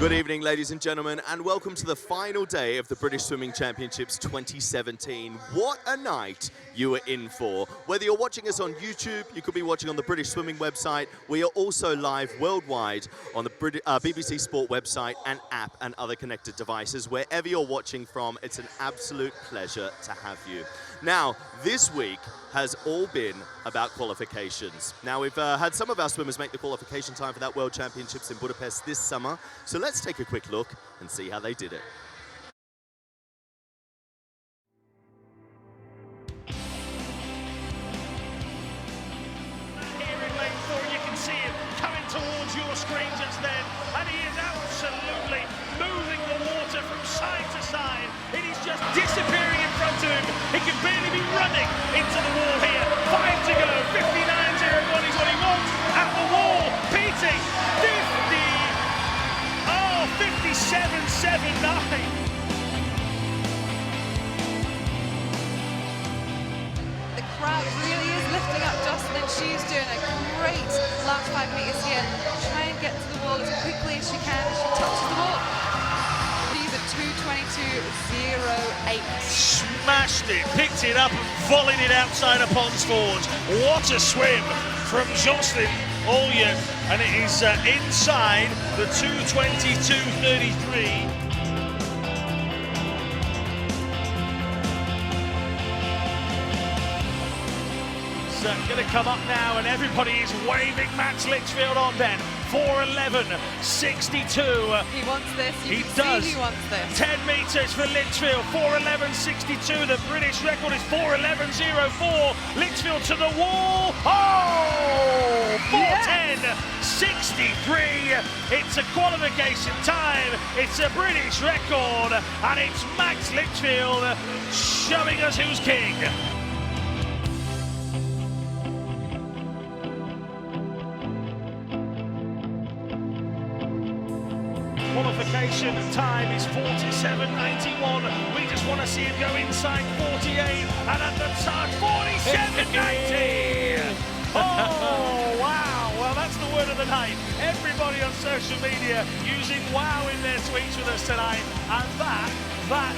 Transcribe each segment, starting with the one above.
Good evening, ladies and gentlemen, and welcome to the final day of the British Swimming Championships 2017. What a night you are in for. Whether you're watching us on YouTube, you could be watching on the British Swimming website. We are also live worldwide on the BBC Sport website and app and other connected devices. Wherever you're watching from, it's an absolute pleasure to have you. Now, this week has all been about qualifications. Now, we've had some of our swimmers make the qualification time for that World Championships in Budapest this summer, so let's take a quick look and see how they did it. Here in lane 4, you can see him coming towards your screen just then, and he is absolutely moving the water from side to side. It is just disappearing in front of him. He can barely be running into the wall here. 5 to go, 59.01 is what he wants at the wall, beating 57.79. The crowd really is lifting up Jocelyn. She's doing a great last 5 meters here. Try and get to the wall as quickly as she can as she touches the wall. She's at 2:22.08. Smashed it, picked it up and volleyed it outside of Pond's Forge. What a swim from Jocelyn Ollian, and it is inside the 2:22.33. Going to come up now, and everybody is waving Max Litchfield on then. 4:11.62. He wants this. He You can does. see he wants this. 10 metres for Litchfield. 4:11.62. The British record is 4:11.04. Litchfield to the wall. Oh! 4:10.63. It's a qualification time. It's a British record, and it's Max Litchfield showing us who's king. Qualification time is 47.91. We just want to see him go inside 48, and at the top 47.90. Oh wow! Well, that's the word of the night. Everybody on social media using wow in their tweets with us tonight, and that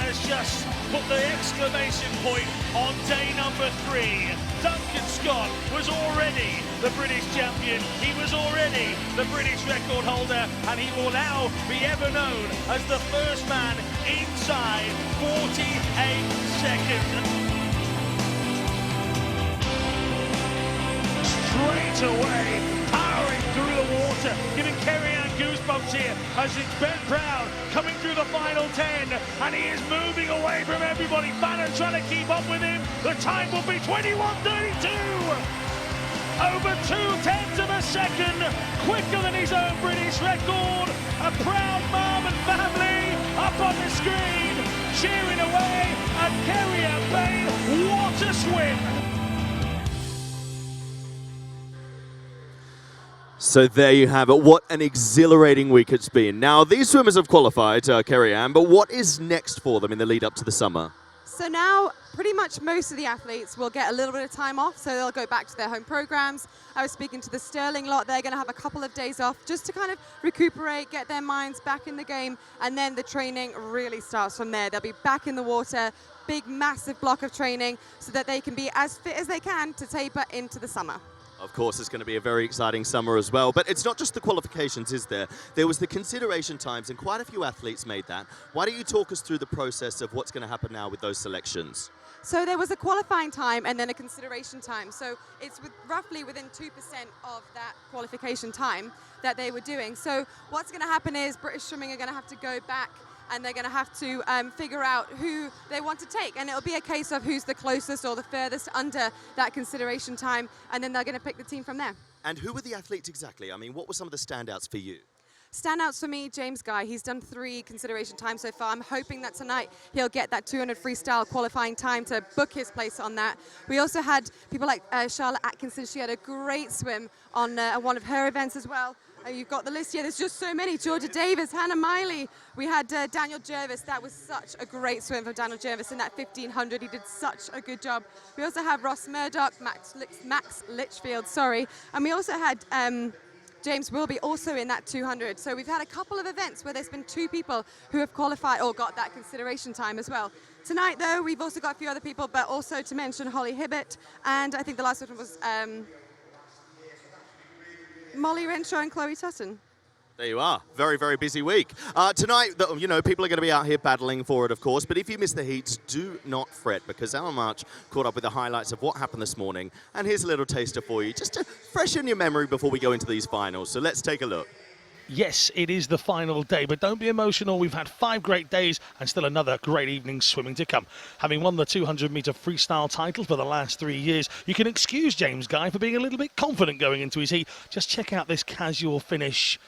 has just put the exclamation point on day number 3. Duncan Scott was already the British champion. He was already the British record holder, and he will now be ever known as the first man inside 48 seconds. Straight away, powering through the water, giving Kerry-Ann goosebumps here as it's Ben Brown coming through the final 10, and he is moving away from everybody. Bannon trying to keep up with him. The time will be 21.32. Over 2/10 of a second, quicker than his own British record. A proud mum and family up on the screen, cheering away at Kerry-Ann Bain. What a swim! So there you have it. What an exhilarating week it's been. Now, these swimmers have qualified, Kerry-Ann, but what is next for them in the lead up to the summer? So now, pretty much most of the athletes will get a little bit of time off, so they'll go back to their home programs. I was speaking to the Sterling lot. They're going to have a couple of days off just to kind of recuperate, get their minds back in the game, and then the training really starts from there. They'll be back in the water, big, massive block of training, so that they can be as fit as they can to taper into the summer. Of course, it's going to be a very exciting summer as well. But it's not just the qualifications, is there? There was the consideration times, and quite a few athletes made that. Why don't you talk us through the process of what's going to happen now with those selections? So there was a qualifying time and then a consideration time. So it's roughly within 2% of that qualification time that they were doing. So what's going to happen is British Swimming are going to have to go back, and they're going to have to figure out who they want to take. And it'll be a case of who's the closest or the furthest under that consideration time, and then they're going to pick the team from there. And who were the athletes exactly? I mean, what were some of the standouts for you? Standouts for me, James Guy. He's done 3 consideration times so far. I'm hoping that tonight he'll get that 200 freestyle qualifying time to book his place on that. We also had people like Charlotte Atkinson. She had a great swim on one of her events as well. You've got the list here. There's just so many. Georgia Davis, Hannah Miley. We had Daniel Jervis. That was such a great swim for Daniel Jervis in that 1500. He did such a good job. We also have Ross Murdoch, Max Litchfield, sorry. And we also had James will be also in that 200. So we've had a couple of events where there's been 2 people who have qualified or got that consideration time as well. Tonight, though, we've also got a few other people, but also to mention Holly Hibbett, and I think the last one was Molly Renshaw and Chloe Tutton. There you are. Very, very busy week. Tonight, you know, people are going to be out here battling for it, of course. But if you miss the heats, do not fret, because Alan March caught up with the highlights of what happened this morning. And here's a little taster for you, just to freshen your memory before we go into these finals. So let's take a look. Yes, it is the final day, but don't be emotional. We've had 5 great days and still another great evening swimming to come. Having won the 200-metre freestyle title for the last 3 years, you can excuse James Guy for being a little bit confident going into his heat. Just check out this casual finish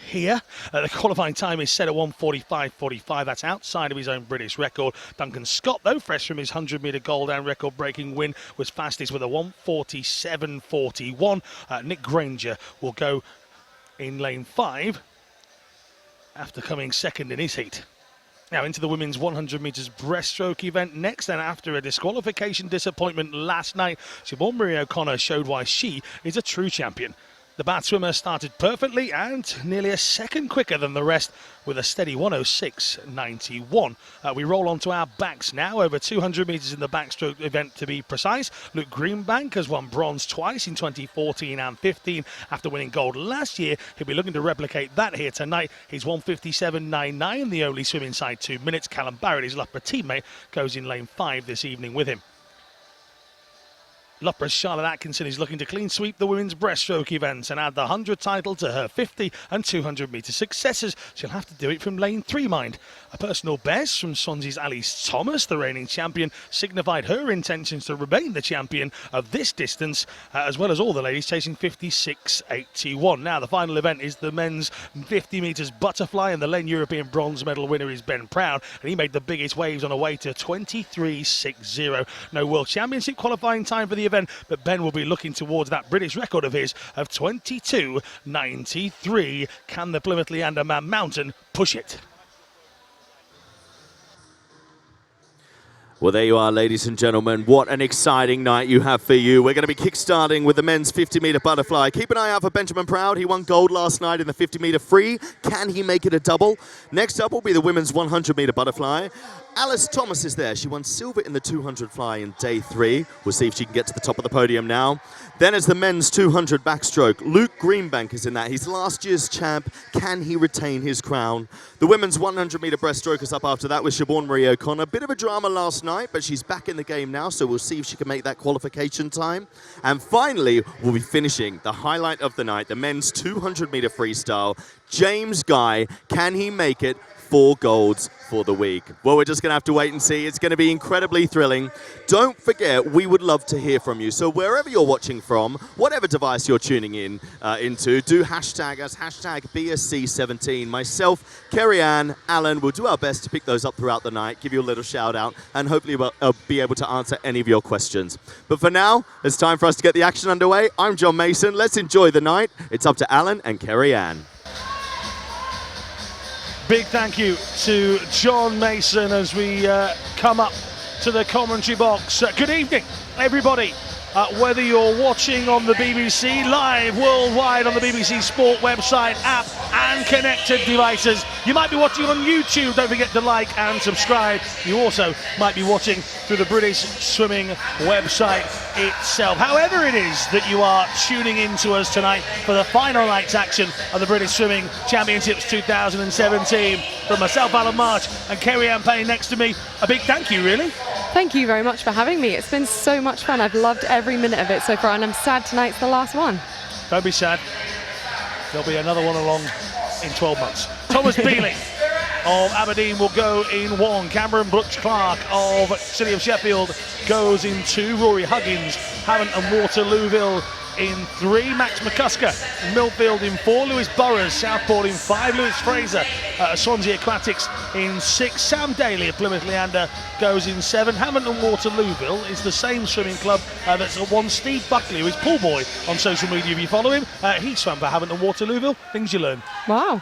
here. The qualifying time is set at 1:45.45. That's outside of his own British record. Duncan Scott, though, fresh from his 100-metre gold and record-breaking win, was fastest with a 1:47.41. Nick Granger will go in lane 5 after coming second in his heat. Now into the women's 100 metres breaststroke event next, and after a disqualification disappointment last night, Siobhan Marie O'Connor showed why she is a true champion. The Bath swimmer started perfectly and nearly a second quicker than the rest with a steady 1:06.91. We roll on to our backs now, over 200 metres in the backstroke event to be precise. Luke Greenbank has won bronze twice in 2014 and 15 after winning gold last year. He'll be looking to replicate that here tonight. He's 1:57.99, the only swim inside 2 minutes. Callum Barrett, his Loughborough teammate, goes in lane 5 this evening with him. Loughborough's Charlotte Atkinson is looking to clean sweep the women's breaststroke events and add the 100 title to her 50 and 200 metre successes. She'll have to do it from lane 3, mind. A personal best from Swansea's Alice Thomas, the reigning champion, signified her intentions to remain the champion of this distance, as well as all the ladies chasing 56.81. Now, the final event is the men's 50 metres butterfly, and the lane European bronze medal winner is Ben Proud, and he made the biggest waves on a way to 23.60. No World Championship qualifying time for the event, but Ben will be looking towards that British record of his of 22.93. Can the Plymouth Leander Man Mountain push it? Well, there you are, ladies and gentlemen. What an exciting night you have for you. We're going to be kick-starting with the men's 50-metre butterfly. Keep an eye out for Benjamin Proud. He won gold last night in the 50-metre free. Can he make it a double? Next up will be the women's 100-metre butterfly. Alice Thomas is there. She won silver in the 200 fly in day 3. We'll see if she can get to the top of the podium now. Then as the men's 200 backstroke, Luke Greenbank is in that. He's last year's champ. Can he retain his crown? The women's 100-metre breaststroke is up after that with Siobhan Marie O'Connor. Bit of a drama last night, but she's back in the game now, so we'll see if she can make that qualification time. And finally, we'll be finishing the highlight of the night, the men's 200-metre freestyle. James Guy, can he make it 4 golds for the week? Well, we're just going to have to wait and see. It's going to be incredibly thrilling. Don't forget, we would love to hear from you. So wherever you're watching from, whatever device you're tuning in into, do hashtag us, hashtag BSC17. Myself, Kerry-Ann, Alan will do our best to pick those up throughout the night, give you a little shout out, and hopefully we'll be able to answer any of your questions. But for now, it's time for us to get the action underway. I'm John Mason. Let's enjoy the night. It's up to Alan and Kerry-Ann. Big thank you to John Mason as we come up to the commentary box. Good evening, everybody. Whether you're watching on the BBC, live worldwide on the BBC Sport website, app and connected devices. You might be watching on YouTube. Don't forget to like and subscribe. You also might be watching through the British Swimming website itself. However it is that you are tuning in to us tonight for the final night's action of the British Swimming Championships 2017. From myself, Alan March, and Kerry-Ann Payne next to me, a big thank you, really. Thank you very much for having me. It's been so much fun. I've loved every minute of it so far, and I'm sad tonight's the last one. Don't be sad. There'll be another one along in 12 months. Thomas Bealey of Aberdeen will go in 1. Cameron Brooks-Clark of City of Sheffield goes in 2. Rory Huggins, Havant and Waterlooville in 3. Max McCusker, Millfield in 4. Lewis Burrows, Southport in 5. Lewis Fraser, Swansea Aquatics in 6. Sam Daly of Plymouth Leander goes in 7. Havant and Waterlooville is the same swimming club that's won Steve Buckley, who is pool boy on social media if you follow him. He swam for Havant and Waterlooville. Things you learn. Wow.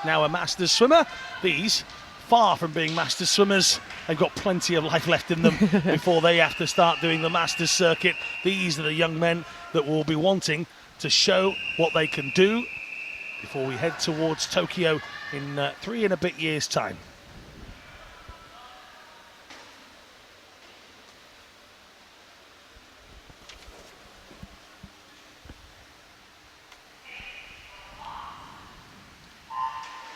Now a Masters swimmer. These, far from being Masters swimmers, they've got plenty of life left in them before they have to start doing the Masters circuit. These are the young men that will be wanting to show what they can do before we head towards Tokyo in 3 and a bit years' time.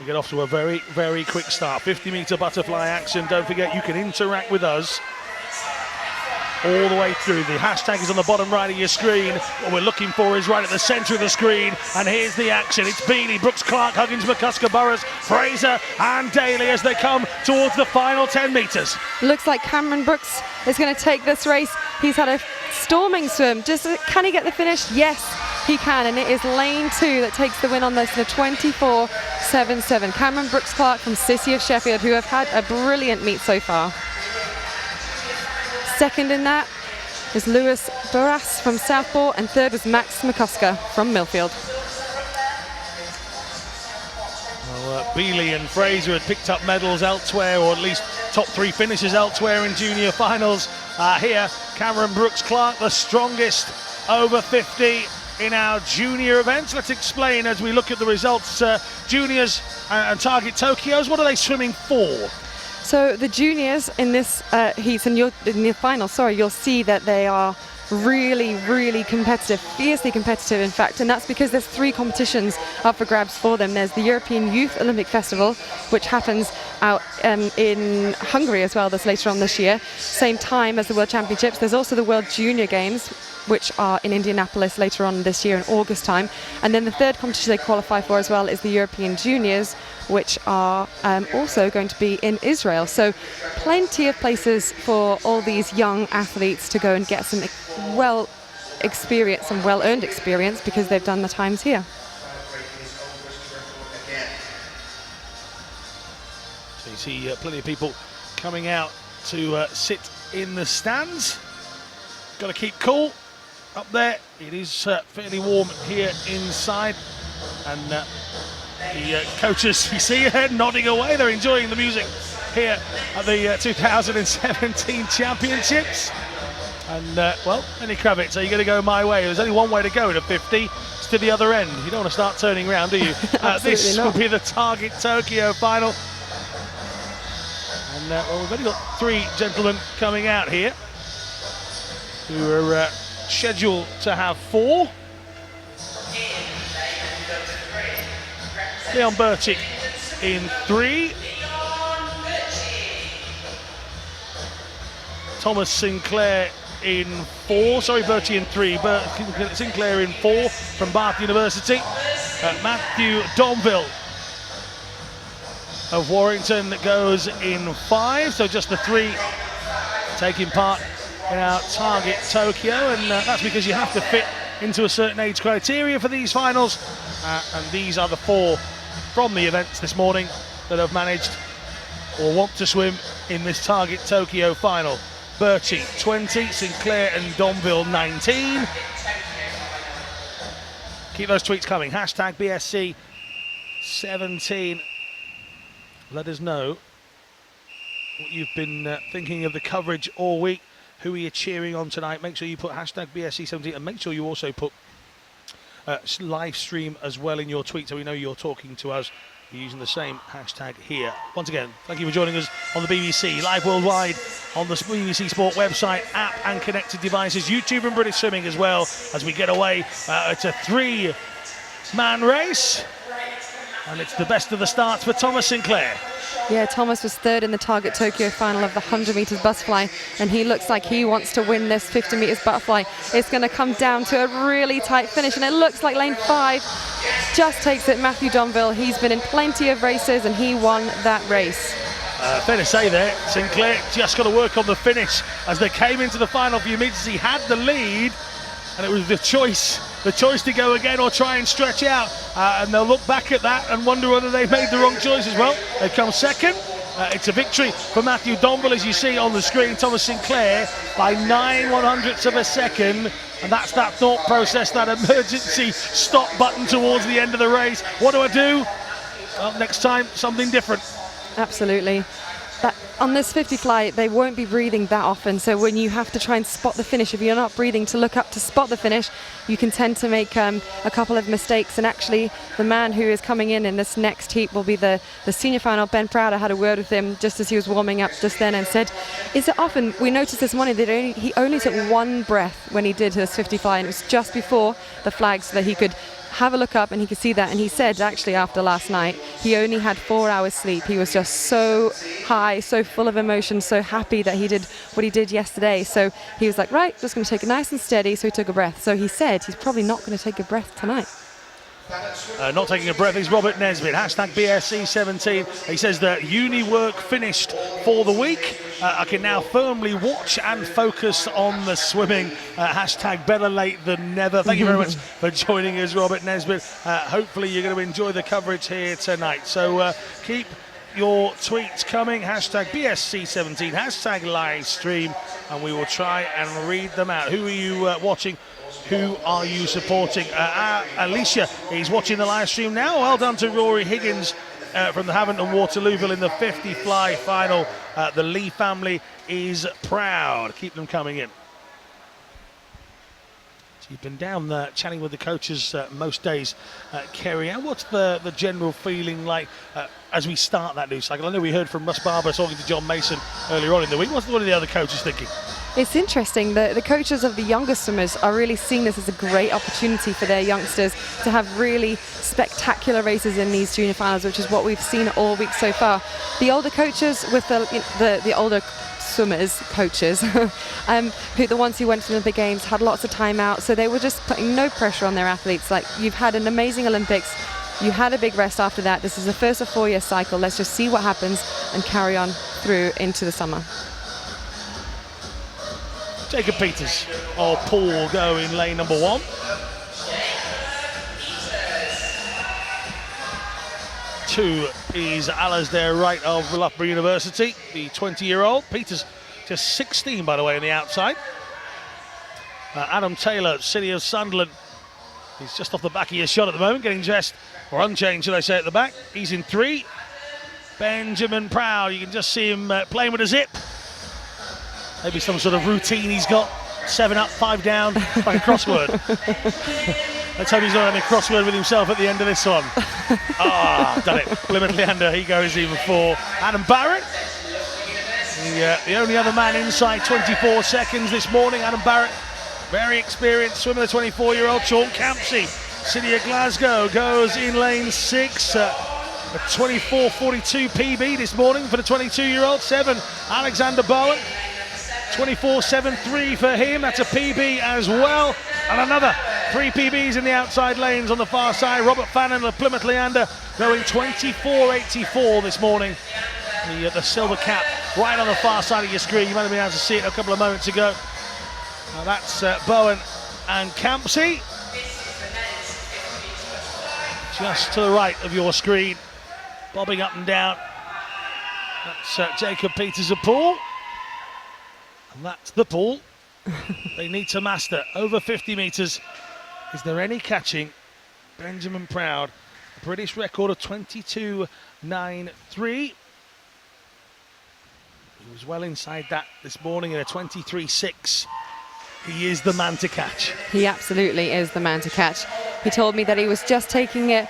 We get off to a very, very quick start. 50-meter butterfly action. Don't forget, you can interact with us all the way through. The hashtag is on the bottom right of your screen. What we're looking for is right at the centre of the screen. And here's the action. It's Bealey, Brooks, Clark, Huggins, McCusker, Burrows, Fraser and Daly as they come towards the final 10 metres. Looks like Cameron Brooks is going to take this race. He's had a storming swim. Can he get the finish? Yes, he can. And it is lane 2 that takes the win on this, the 24.77. Cameron Brooks Clark from City of Sheffield, who have had a brilliant meet so far. Second in that is Lewis Barras from Southport, and third was Max McCusker from Millfield. Well, Bealey and Fraser had picked up medals elsewhere, or at least top 3 finishes elsewhere in junior finals. Here, Cameron Brooks Clark, the strongest over 50 in our junior events. Let's explain as we look at the results. Juniors and Target Tokyos, what are they swimming for? So the juniors in this heat, and in the final, you'll see that they are really, really competitive, fiercely competitive in fact, and that's because there's 3 competitions up for grabs for them. There's the European Youth Olympic Festival, which happens out in Hungary as well, that's later on this year, same time as the World Championships. There's also the World Junior Games, which are in Indianapolis later on this year in August time. And then the third competition they qualify for as well is the European Juniors, which are also going to be in Israel. So plenty of places for all these young athletes to go and get some well-experienced and well-earned experience because they've done the times here. So you see plenty of people coming out to sit in the stands. Got to keep cool up there. It is fairly warm here inside, and the coaches you see here nodding away. They're enjoying the music here at the 2017 Championships. And well, Lenny Kravitz, are you going to go my way? There's only one way to go in a 50. It's to the other end. You don't want to start turning around, do you? This will be the Target Tokyo final. And well, we've only got 3 gentlemen coming out here who are scheduled to have 4. Leon Burchick in 3. Thomas Sinclair in 4. Sorry, Burchick in 3. Sinclair in 4 from Bath University. Matthew Domville of Warrington goes in 5. So just the 3 taking part in our Target Tokyo, and that's because you have to fit into a certain age criteria for these finals, and these are the 4 from the events this morning that have managed or want to swim in this Target Tokyo final. Birchie 20, Sinclair and Domville 19. Keep those tweets coming. Hashtag BSC 17. Let us know what you've been thinking of the coverage all week. Who are you cheering on tonight? Make sure you put hashtag BSC17, and make sure you also put live stream as well in your tweet, so we know you're talking to us. You're using the same hashtag here. Once again, thank you for joining us on the BBC, live worldwide on the BBC Sport website, app and connected devices, YouTube and British Swimming as well, as we get away. It's a 3-man race, and it's the best of the starts for Thomas Sinclair. Yeah, Thomas was 3rd in the Target Tokyo final of the 100 metres butterfly, and he looks like he wants to win this 50 metres butterfly. It's going to come down to a really tight finish, and it looks like lane 5 just takes it. Matthew Domville, he's been in plenty of races, and he won that race. Fair to say there, Sinclair just got to work on the finish. As they came into the final few meters, he had the lead, and it was the choice to go again or try and stretch out, and they'll look back at that and wonder whether they've made the wrong choice as well. They've come second. It's a victory for Matthew Domville, as you see on the screen. Thomas Sinclair by 9/100ths of a second, and that's that thought process, that emergency stop button towards the end of the race. What do I do? Well, next time, something different. Absolutely. That on this 50 fly, they won't be breathing that often. So when you have to try and spot the finish, if you're not breathing to look up to spot the finish, you can tend to make a couple of mistakes. And actually, the man who is coming in this next heat will be the senior final. Ben Proud, I had a word with him just as he was warming up just then and said, is it often, we noticed this morning that he only took one breath when he did his 50 fly, and it was just before the flag so that he could have a look up and he could see that. And he said actually after last night he only had 4 hours sleep. He was just so high, so full of emotion, so happy that he did what he did yesterday. So he was like, right, just going to take it nice and steady. So he took a breath. So he said he's probably not going to take a breath tonight. Not taking a breath is Robert Nesbitt, hashtag BSC17. He says that uni work finished for the week. I can now firmly watch and focus on the swimming. Hashtag better late than never. Thank you very much for joining us, Robert Nesbitt. Hopefully you're going to enjoy the coverage here tonight. So keep your tweets coming. Hashtag BSC17, hashtag live stream, and we will try and read them out. Who are you watching? Who are you supporting? Alicia is watching the live stream now. Well done to Rory Higgins from the Havant and Waterlooville in the 50 fly final. The Lee family is proud. Keep them coming in. So you've been down there chatting with the coaches most days, Kerry. And what's the general feeling like as we start that new cycle? I know we heard from Russ Barber talking to John Mason earlier on in the week. What are the other coaches thinking? It's interesting. The coaches of the younger swimmers are really seeing this as a great opportunity for their youngsters to have really spectacular races in these junior finals, which is what we've seen all week so far. The older coaches with the older swimmers, coaches, the ones who went to the Olympic Games had lots of time out, so they were just putting no pressure on their athletes. Like, you've had an amazing Olympics, you had a big rest after that. This is the first of 4-year cycle. Let's just see what happens and carry on through into the summer. Jacob Peters or Paul will go in lane number 1. Two is Alasdair Wright of Loughborough University, the 20-year-old. Peters just 16, by the way, on the outside. Adam Taylor, City of Sunderland. He's just off the back of your shot at the moment, getting dressed, or unchanged, should I say, at the back. He's in 3. Benjamin Proud, you can just see him playing with a zip. Maybe some sort of routine he's got. 7 up, 5 down, like a crossword. Let's hope he's not having a crossword with himself at the end of this one. Done it. Plymouth Leander, he goes even 4. Adam Barrett, the only other man inside 24 seconds this morning. Adam Barrett, very experienced swimmer, the 24-year-old. Sean Campsey, City of Glasgow, goes in lane 6. A 24.42 PB this morning for the 22-year-old. 7, Alexander Bowen. 24.73 for him, that's a PB as well. And another 3 PBs in the outside lanes on the far side. Robert Fannin of Plymouth Leander going 24.84 this morning. The silver cap right on the far side of your screen. You might have been able to see it a couple of moments ago. That's Bowen and Campsey. Just to the right of your screen, bobbing up and down. That's Jacob Peters of Poole. And that's the pool they need to master. Over 50 metres. Is there any catching? Benjamin Proud, a British record of 22.93. He was well inside that this morning in a 23.6. He is the man to catch. He absolutely is the man to catch. He told me that he was just taking it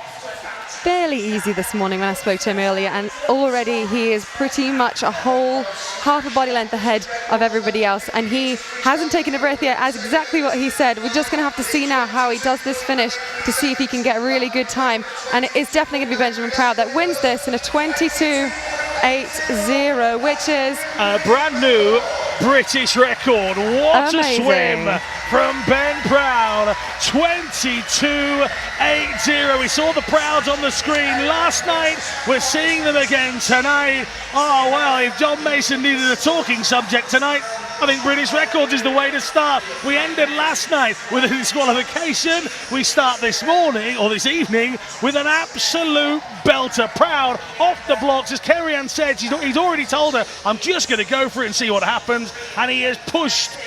fairly easy this morning when I spoke to him earlier, and already he is pretty much a whole half a body length ahead of everybody else, and he hasn't taken a breath yet, as exactly what he said. We're just going to have to see now how he does this finish to see if he can get a really good time, and it's definitely going to be Benjamin Proud that wins this in a 22.80, which is a brand new British record. What amazing. A swim from Ben Proud, 22.80. We saw the Prouds on the screen last night. We're seeing them again tonight. Oh, well, if John Mason needed a talking subject tonight, I think British records is the way to start. We ended last night with a disqualification. We start this morning, or this evening, with an absolute belter. Proud off the blocks. As Kerry Ann said, he's already told her, I'm just going to go for it and see what happens. And he has pushed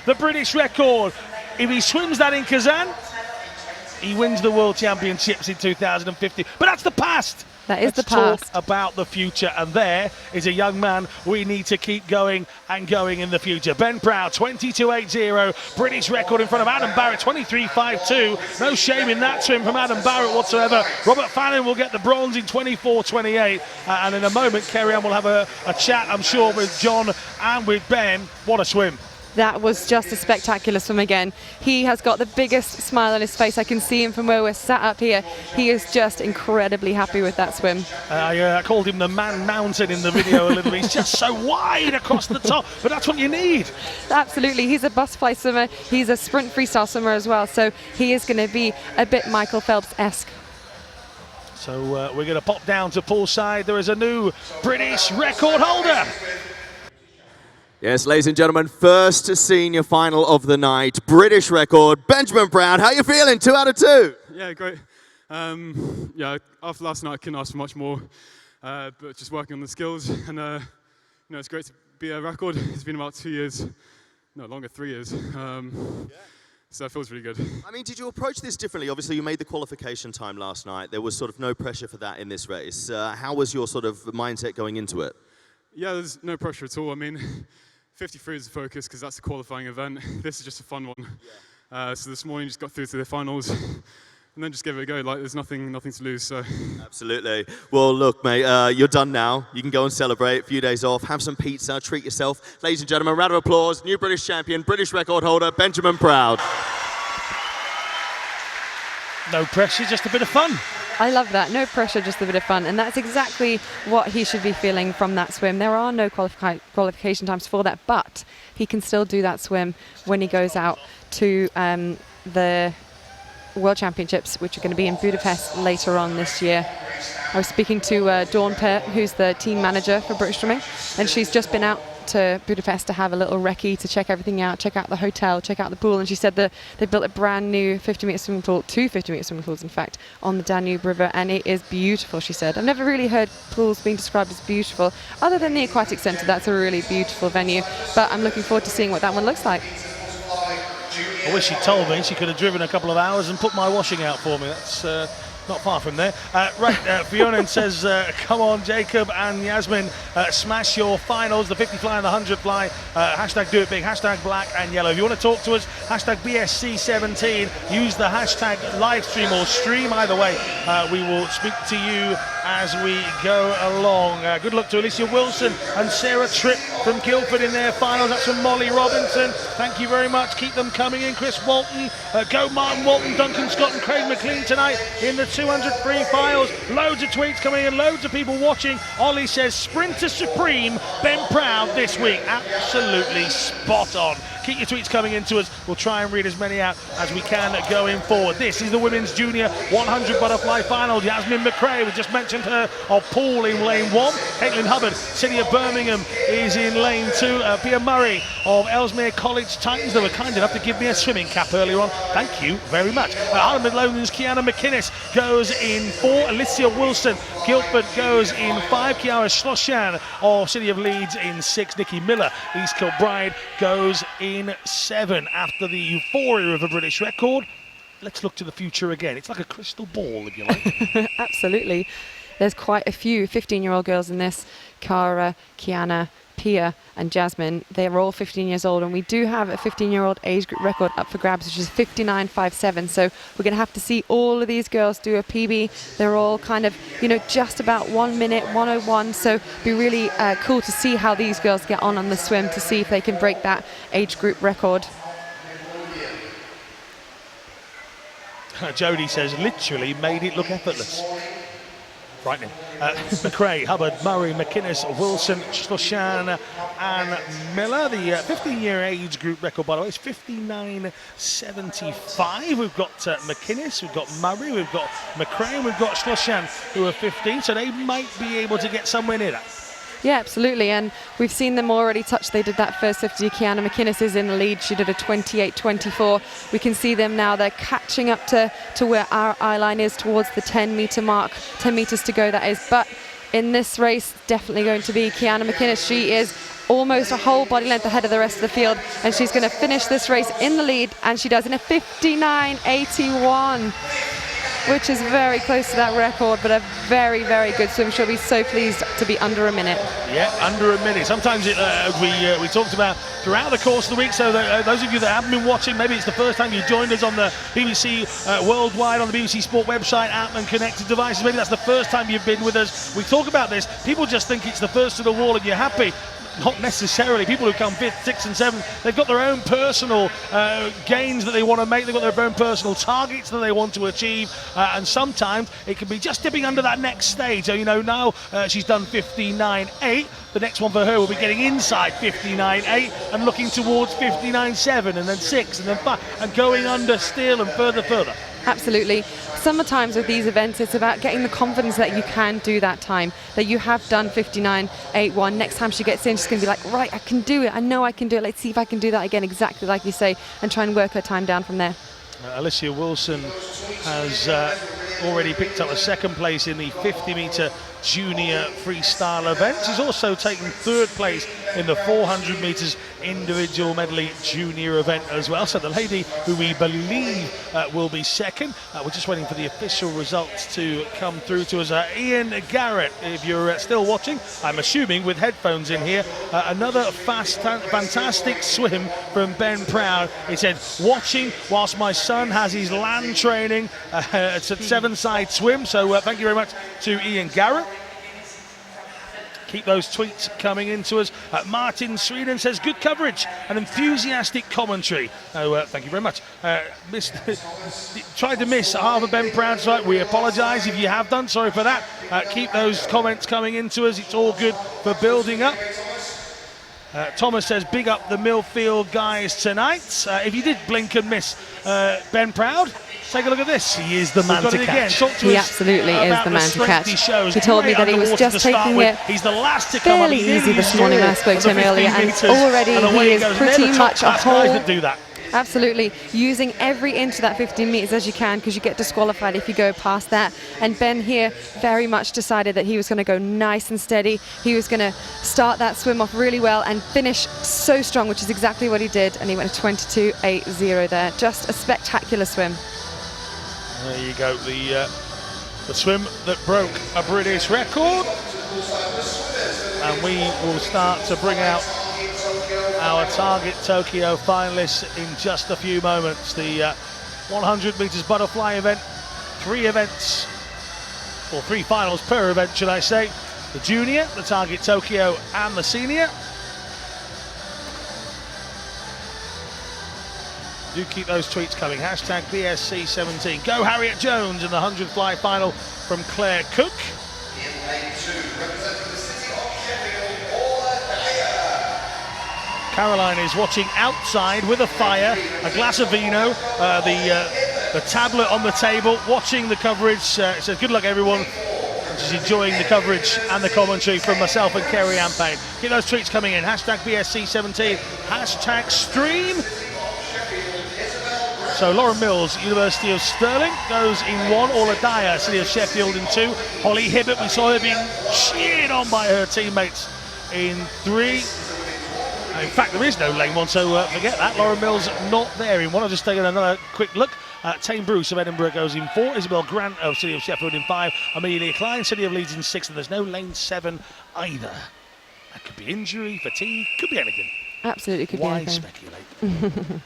the British record. If he swims that in Kazan, he wins the World Championships in 2050. But that's the past. That is Let's the past. talk about the future, and there is a young man we need to keep going and going in the future. Ben Proud, 22.80, British record in front of Adam Barrett, 23.52. No shame in that swim from Adam Barrett whatsoever. Robert Fannin will get the bronze in 24.28, and in a moment, Kerry-Ann will have a chat, I'm sure, with John and with Ben. What a swim. That was just a spectacular swim again. He has got the biggest smile on his face. I can see him from where we're sat up here. He is just incredibly happy with that swim. I called him the man mountain in the video a little bit. He's just so wide across the top, but that's what you need. Absolutely. He's a butterfly swimmer. He's a sprint freestyle swimmer as well. So he is going to be a bit Michael Phelps-esque. So we're going to pop down to poolside. There is a new British record holder. Yes, ladies and gentlemen, first senior final of the night, British record, Benjamin Proud. How you feeling? 2 out of 2. Yeah, great. Yeah, after last night, I couldn't ask for much more, but just working on the skills, and it's great to be a record. It's been about 2 years, no longer, 3 years. So it feels really good. I mean, did you approach this differently? Obviously, you made the qualification time last night. There was sort of no pressure for that in this race. How was your sort of mindset going into it? Yeah, there's no pressure at all. I mean, 53 is the focus because that's the qualifying event. This is just a fun one. Yeah. So this morning just got through to the finals and then just give it a go. Like there's nothing to lose. So. Absolutely. Well, look, mate, you're done now. You can go and celebrate. A few days off. Have some pizza. Treat yourself. Ladies and gentlemen, round of applause. New British champion, British record holder, Benjamin Proud. No pressure, just a bit of fun. I love that. No pressure, just a bit of fun. And that's exactly what he should be feeling from that swim. There are no qualification times for that, but he can still do that swim when he goes out to the World Championships, which are going to be in Budapest later on this year. I was speaking to Dawn Peart, who's the team manager for British Swimming, and she's just been out to Budapest to have a little recce, to check everything out, check out the hotel, check out the pool, and she said that they built a brand new 50-metre swimming pool, 2 50-metre swimming pools in fact, on the Danube River, and it is beautiful, she said. I've never really heard pools being described as beautiful, other than the Aquatic Centre. That's a really beautiful venue, but I'm looking forward to seeing what that one looks like. I wish she'd told me. She could have driven a couple of hours and put my washing out for me. That's not far from there. Fiona says, come on, Jacob and Yasmin, smash your finals, the 50 fly and the 100 fly. Hashtag do it big, hashtag black and yellow. If you want to talk to us, hashtag BSC17. Use the hashtag live stream or stream. Either way, we will speak to you as we go along. Good luck to Alicia Wilson and Sarah Tripp from Guildford in their finals. That's from Molly Robinson. Thank you very much. Keep them coming in. Chris Walton, go Martin Walton, Duncan Scott and Craig McLean tonight in the 200 free files. Loads of tweets coming in, loads of people watching. Ollie says, Sprinter Supreme, Ben Proud this week. Absolutely spot on. Keep your tweets coming into us. We'll try and read as many out as we can going forward. This is the Women's Junior 100 Butterfly Final. Yasmin McRae, we just mentioned her, of Poole in lane 1. Caitlin Hubbard, City of Birmingham, is in lane 2. Pia Murray of Ellesmere College Titans. They were kind enough to give me a swimming cap earlier on. Thank you very much. Harlem Midlothian's Kiana McInnes goes in 4. Alicia Wilson, Guildford, goes in 5. Kiara Schloshan of City of Leeds in 6. Nikki Miller, East Kilbride, goes in 7. After the euphoria of a British record, let's look to the future again. It's like a crystal ball, if you like. Absolutely. There's quite a few 15-year-old girls in this. Cara, Kiana, Pia and Jasmine, they're all 15 years old, and we do have a 15-year-old age group record up for grabs, which is 59.57. So we're going to have to see all of these girls do a PB. They're all kind of, just about 1 minute 101. So it'd be really cool to see how these girls get on the swim, to see if they can break that age group record. Jodie says, literally made it look effortless. Frightening. McRae, Hubbard, Murray, McInnes, Wilson, Schloshan and Miller. The 15-year age group record, by the way, is 59.75. We've got McInnes, we've got Murray, we've got McRae, we've got Schloshan, who are 15, so they might be able to get somewhere near that. Yeah, absolutely, and we've seen them already touch. They did that first 50. Kiana McInnes is in the lead. She did a 28.24. We can see them now. They're catching up to where our eye line is, towards the 10-metre mark. 10 metres to go, that is. But in this race, definitely going to be Kiana McInnes. She is almost a whole body length ahead of the rest of the field, and she's going to finish this race in the lead, and she does in a 59.81. which is very close to that record, but a very, very good swim. She'll be so pleased to be under a minute. Yeah, under a minute. Sometimes we talked about throughout the course of the week, so that, those of you that haven't been watching, maybe it's the first time you joined us on the BBC Worldwide, on the BBC Sport website, app and connected devices. Maybe that's the first time you've been with us. We talk about this. People just think it's the first to the wall and you're happy. Not necessarily. People who come 5th, 6th and 7th, they've got their own personal gains that they want to make. They've got their own personal targets that they want to achieve. And sometimes it can be just dipping under that next stage. So, you know, now she's done 59.8. The next one for her will be getting inside 59.8 and looking towards 59.7 and then 6 and then 5 and going under still and further. Absolutely. Sometimes with these events, it's about getting the confidence that you can do that time, that you have done 59.81. Next time she gets in, she's going to be like, right, I can do it. I know I can do it. Let's see if I can do that again, exactly like you say, and try and work her time down from there. Alicia Wilson has already picked up a 2nd place in the 50-metre junior freestyle event. She's also taken 3rd place in the 400 metres individual medley junior event as well. So the lady who we believe will be 2nd, we're just waiting for the official results to come through to us. Ian Garrett, if you're still watching, I'm assuming with headphones in here, another fantastic swim from Ben Proud. He said, watching whilst my son has his land training. It's a 7-side swim, so thank you very much to Ian Garrett. Keep those tweets coming into us. Martin Sweden says, good coverage and enthusiastic commentary. Oh, thank you very much. Tried to miss half of Ben Proud tonight. We apologise if you have done. Sorry for that. Keep those comments coming into us. It's all good for building up. Thomas says, big up the Millfield guys tonight. If you did blink and miss Ben Proud, take a look at this. He is the man to catch. He absolutely is the man to catch. He told me that he was just taking it fairly easy this morning when I spoke to him earlier, and already he is pretty much a whole... Absolutely, using every inch of that 15 metres as you can, because you get disqualified if you go past that. And Ben here very much decided that he was going to go nice and steady. He was going to start that swim off really well and finish so strong, which is exactly what he did. And he went to 22.80 there. Just a spectacular swim. There you go, the swim that broke a British record. And we will start to bring out our target Tokyo finalists in just a few moments. The 100 metres butterfly event, 3 events, or 3 finals per event, should I say. The junior, the target Tokyo, and the senior. Do keep those tweets coming. Hashtag BSC17. Go Harriet Jones in the 100 fly final from Claire Cook. Caroline is watching outside with a fire, a glass of vino, the tablet on the table, watching the coverage. Says, good luck, everyone. And she's enjoying the coverage and the commentary from myself and Kerry Ann Payne. Keep those tweets coming in. Hashtag BSC17. Hashtag stream. So Lauren Mills, University of Stirling, goes in 1. Orla Dyer, City of Sheffield in 2. Holly Hibbert, we saw her being cheered on by her teammates in 3. In fact, there is no lane 1, so forget that. Lauren Mills not there in 1. I'll just take another quick look. Tame Bruce of Edinburgh goes in 4. Isabel Grant of City of Sheffield in 5. Amelia Klein, City of Leeds in 6. And there's no lane 7 either. That could be injury, fatigue, could be anything. Absolutely could Why be anything. speculate?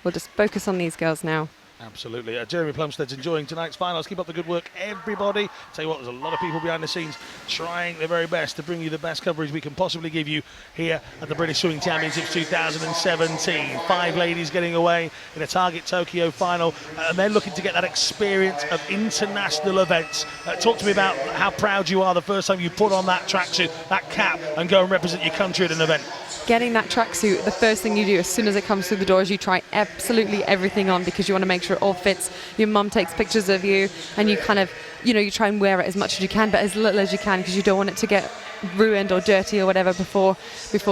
We'll just focus on these girls now. Absolutely. Jeremy Plumstead's enjoying tonight's finals. Keep up the good work, everybody. Tell you what, there's a lot of people behind the scenes trying their very best to bring you the best coverage we can possibly give you here at the British Swimming Championships 2017. 5 ladies getting away in a target Tokyo final, and they're looking to get that experience of international events. Talk to me about how proud you are the first time you put on that tracksuit, that cap, and go and represent your country at an event. Getting that tracksuit, the first thing you do as soon as it comes through the door is you try absolutely everything on, because you want to make sure it all fits. Your mum takes pictures of you, and you kind of, you know, you try and wear it as much as you can, but as little as you can, because you don't want it to get ruined or dirty or whatever before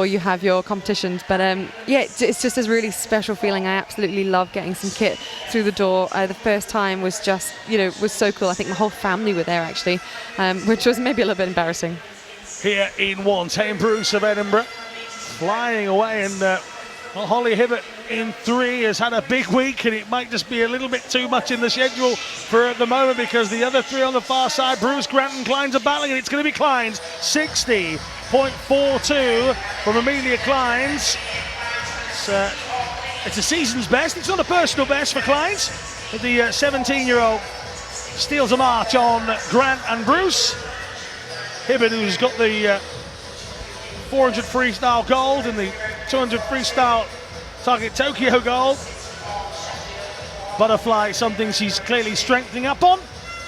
you have your competitions. But yeah, it's just a really special feeling. I absolutely love getting some kit through the door. The first time was just, you know, was so cool. I think my whole family were there actually, which was maybe a little bit embarrassing. Here in 1, Tame Bruce of Edinburgh flying away, and Holly Hibbert in 3 has had a big week, and it might just be a little bit too much in the schedule for at the moment, because the other 3 on the far side, Bruce, Grant and Kleins are battling, and it's going to be Kleins. 60.42 from Amelia Kleins. It's a season's best. It's not a personal best for Kleins. But the 17-year-old steals a march on Grant and Bruce. Hibbert, who's got the 400 freestyle gold and the 200 freestyle target Tokyo gold. Butterfly, something she's clearly strengthening up on.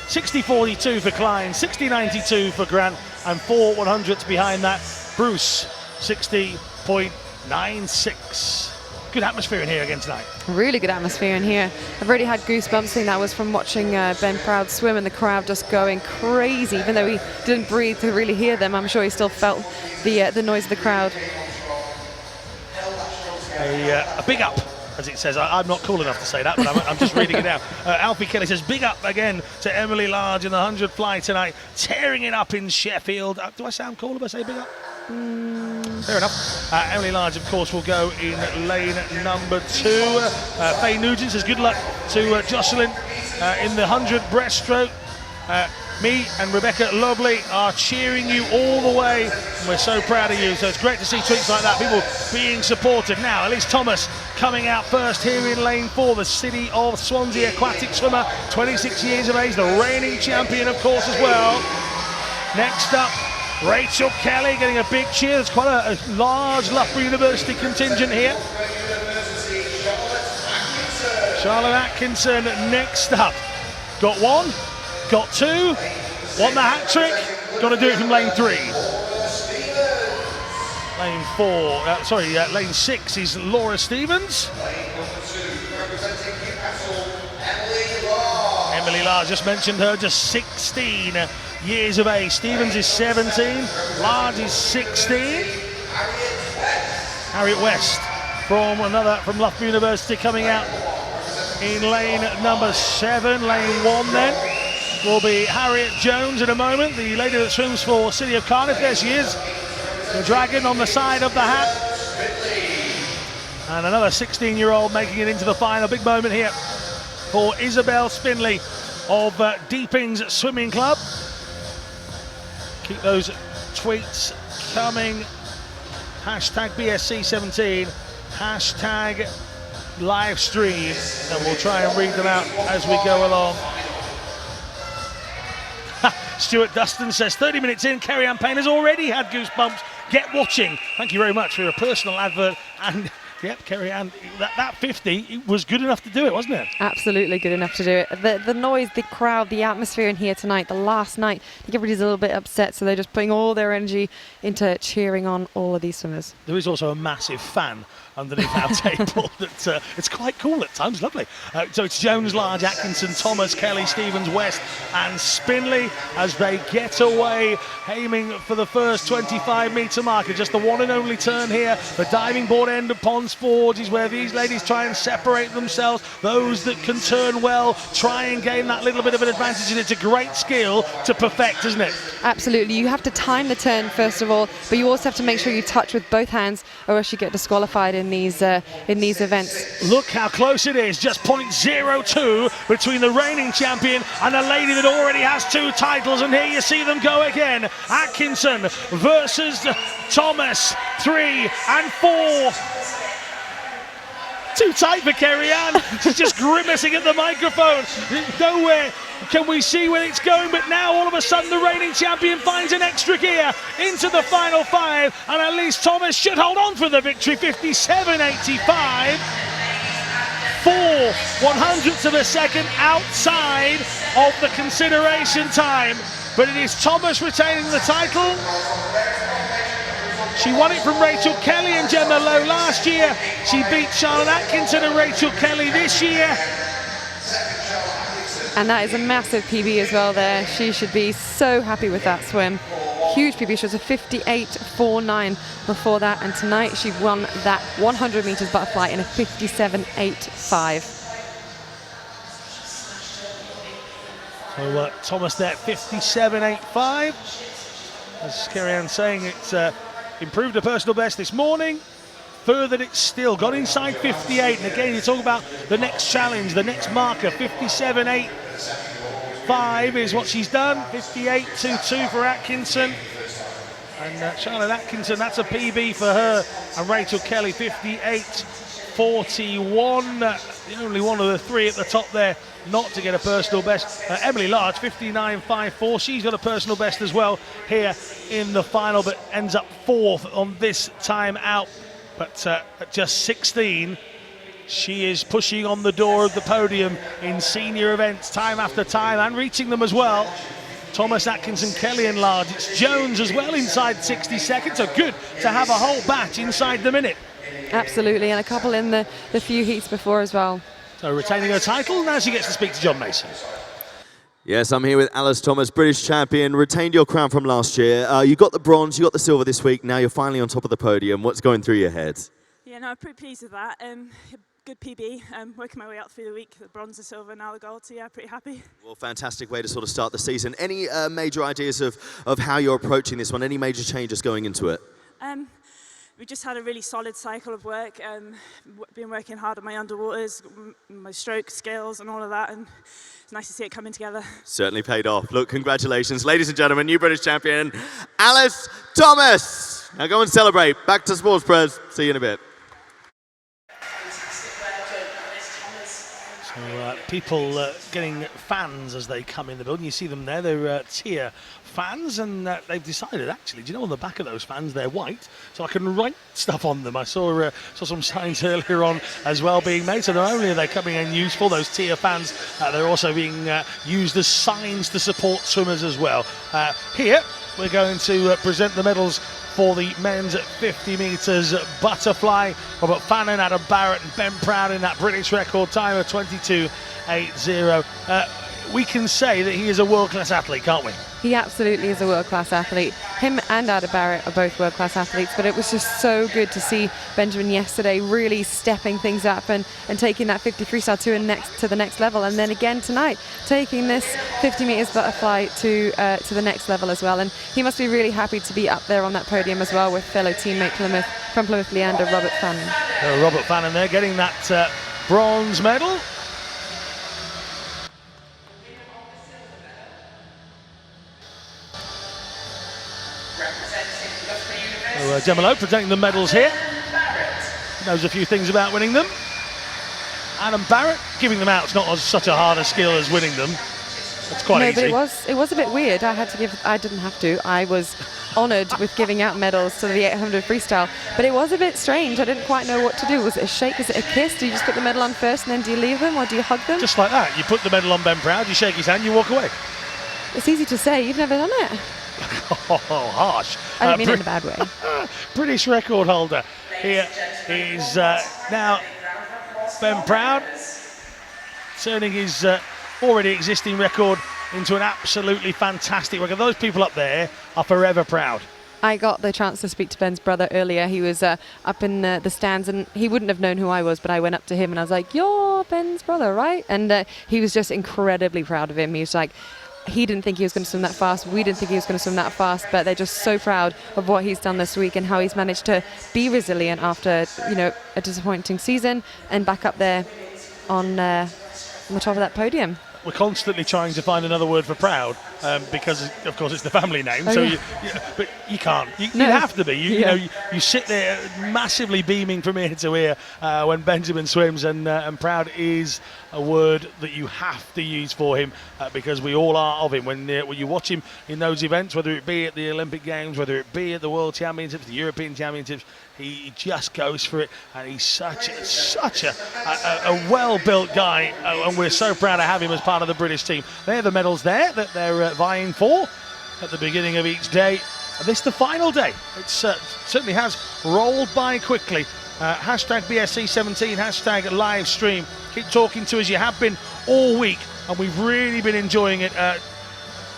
60.42 for Klein, 60.92 for Grant, and 4 100s behind that. Bruce, 60.96. Good atmosphere in here again tonight. Really good atmosphere in here. I've already had goosebumps. I think that was from watching Ben Proud swim, and the crowd just going crazy. Even though he didn't breathe to really hear them, I'm sure he still felt the noise of the crowd. A big up, as it says. I'm not cool enough to say that, but I'm just reading it out. Alfie Kelly says, big up again to Emily Large in the 100 fly tonight, tearing it up in Sheffield. Do I sound cool if I say big up? Fair enough. Emily Large, of course, will go in lane number 2. Faye Nugent says good luck to Jocelyn in the 100 breaststroke. Me and Rebecca Lovely are cheering you all the way, and we're so proud of you. So it's great to see tweets like that, people being supportive. Now, Elise Thomas coming out first here in lane 4, the City of Swansea aquatic swimmer, 26 years of age, the reigning champion, of course, as well. Next up, Rachel Kelly getting a big cheer. There's quite a large Loughborough University contingent here. Charlotte Atkinson next up. Got 1, got 2, want the hat trick, got to do it from lane 3. Lane 6 is Laura Stevens. Emily Large, just mentioned her, just 16 years of age. Stevens is 17, Large is 16. Harriet West from Loughborough University coming out in lane number 7. Lane 1 then will be Harriet Jones in a moment, the lady that swims for City of Cardiff. There she is, the dragon on the side of the hat. And another 16-year-old making it into the final. Big moment here for Isabel Spinley of Deepings Swimming Club. Keep those tweets coming. Hashtag BSC17, hashtag live stream, and we'll try and read them out as we go along. Stuart Dustin says 30 minutes in, Kerry-Anne Payne has already had goosebumps. Get watching. Thank you very much for your personal advert. And yep, Kerry-Anne, that 50, it was good enough to do it, wasn't it? Absolutely good enough to do it. The noise, the crowd, the atmosphere in here tonight, the last night, I think everybody's a little bit upset, so they're just putting all their energy into cheering on all of these swimmers. There is also a massive fan underneath our table that it's quite cool at times, lovely. So it's Jones, Large, Atkinson, Thomas, Kelly, Stevens, West and Spinley as they get away, aiming for the first 25-metre marker. Just the one and only turn here. The diving board end of Ponds Forge is where these ladies try and separate themselves. Those that can turn well try and gain that little bit of an advantage, and it's a great skill to perfect, isn't it? Absolutely. You have to time the turn first of all, but you also have to make sure you touch with both hands, or else you get disqualified in these events. Look how close it is, just 0.02 between the reigning champion and a lady that already has 2 titles, and here you see them go again. Atkinson versus Thomas, 3 and 4. Too tight for Kerry-Anne. She's just grimacing at the microphone. Nowhere can we see where it's going, but now all of a sudden the reigning champion finds an extra gear into the final 5, and at least Thomas should hold on for the victory. 57.85. 4 100ths of a second outside of the consideration time, but it is Thomas retaining the title. She won it from Rachel Kelly and Gemma Lowe last year. She beat Charlotte Atkinson and Rachel Kelly this year. And that is a massive PB as well there. She should be so happy with that swim. Huge PB. She was a 58.49 before that, and tonight she won that 100 metres butterfly in a 57.85. So Thomas there, 57.85. As Kerry-Anne saying, it's improved her personal best this morning. furthered it still, got inside 58, and again you talk about the next challenge, the next marker, 57.85 is what she's done, 58.22 for Atkinson. And Charlotte Atkinson, that's a PB for her, and Rachel Kelly 58.41, the only one of the three at the top there not to get a personal best. Emily Large 59.54, she's got a personal best as well here in the final, but ends up 4th on this time out. But at just 16, she is pushing on the door of the podium in senior events time after time, and reaching them as well. Thomas, Atkinson, Kelly and Large. It's Jones as well inside 60 seconds. So good to have a whole batch inside the minute. Absolutely, and a couple in the few heats before as well. So retaining her title, now she gets to speak to John Mason. Yes, I'm here with Alice Thomas, British champion, retained your crown from last year. You got the bronze, you got the silver this week, now you're finally on top of the podium. What's going through your head? Yeah, no, I'm pretty pleased with that. Good PB, working my way up through the week, the bronze, the silver, now the gold, so yeah, pretty happy. Well, fantastic way to sort of start the season. Any major ideas of how you're approaching this one? Any major changes going into it? We just had a really solid cycle of work, been working hard on my underwaters, my stroke skills and all of that, and it's nice to see it coming together. Certainly paid off. Look, congratulations, ladies and gentlemen, new British champion, Alice Thomas. Now go and celebrate. Back to Sports Press. See you in a bit. So people getting fans as they come in the building. You see them there, they're tier fans, and they've decided, actually, do you know, on the back of those fans they're white, so I can write stuff on them. I saw some signs earlier on as well being made, so not only are they coming in useful, those tier fans, they're also being used as signs to support swimmers as well. Here we're going to present the medals for the men's 50 metres butterfly. Robert Fannin, Adam Barrett and Ben Proud in that British record time of 22.80. We can say that he is a world-class athlete, can't we? He absolutely is a world-class athlete. Him and Ada Barrett are both world-class athletes, but it was just so good to see Benjamin yesterday really stepping things up and taking that 50 freestyle to the next level, and then again tonight taking this 50 metres butterfly to the next level as well. And he must be really happy to be up there on that podium as well with fellow teammate from Plymouth Leander, Robert Fannin. Robert Fannin there getting that bronze medal. So Gemelo presenting the medals here. Knows a few things about winning them. Adam Barrett giving them out. It's not such a hard a skill as winning them. It's quite easy. But it was a bit weird. I didn't have to. I was honoured with giving out medals to the 800 freestyle, but it was a bit strange. I didn't quite know what to do. Was it a shake? Was it a kiss? Do you just put the medal on first and then do you leave them, or do you hug them? Just like that. You put the medal on Ben Proud, you shake his hand, you walk away. It's easy to say. You've never done it. Oh, harsh. I don't mean it in a bad way. British record holder here is now Ben Proud, turning his already existing record into an absolutely fantastic record. Those people up there are forever proud. I got the chance to speak to Ben's brother earlier. He was up in the stands, and he wouldn't have known who I was, but I went up to him and I was like, "You're Ben's brother, right?" And he was just incredibly proud of him. He was like, he didn't think he was going to swim that fast. We didn't think he was going to swim that fast, but they're just so proud of what he's done this week and how he's managed to be resilient after, a disappointing season and back up there on the top of that podium. We're constantly trying to find another word for proud because, of course, it's the family name. But you can't. You have to be. You sit there massively beaming from ear to ear when Benjamin swims, and proud is a word that you have to use for him because we all are of him. When you watch him in those events, whether it be at the Olympic Games, whether it be at the World Championships, the European Championships, he just goes for it, and he's such a well-built guy, and we're so proud to have him as part of the British team. They're the medals there that they're vying for at the beginning of each day. And this is the final day. It certainly has rolled by quickly. Hashtag BSC17, hashtag live stream. Keep talking to us. You have been all week, and we've really been enjoying it.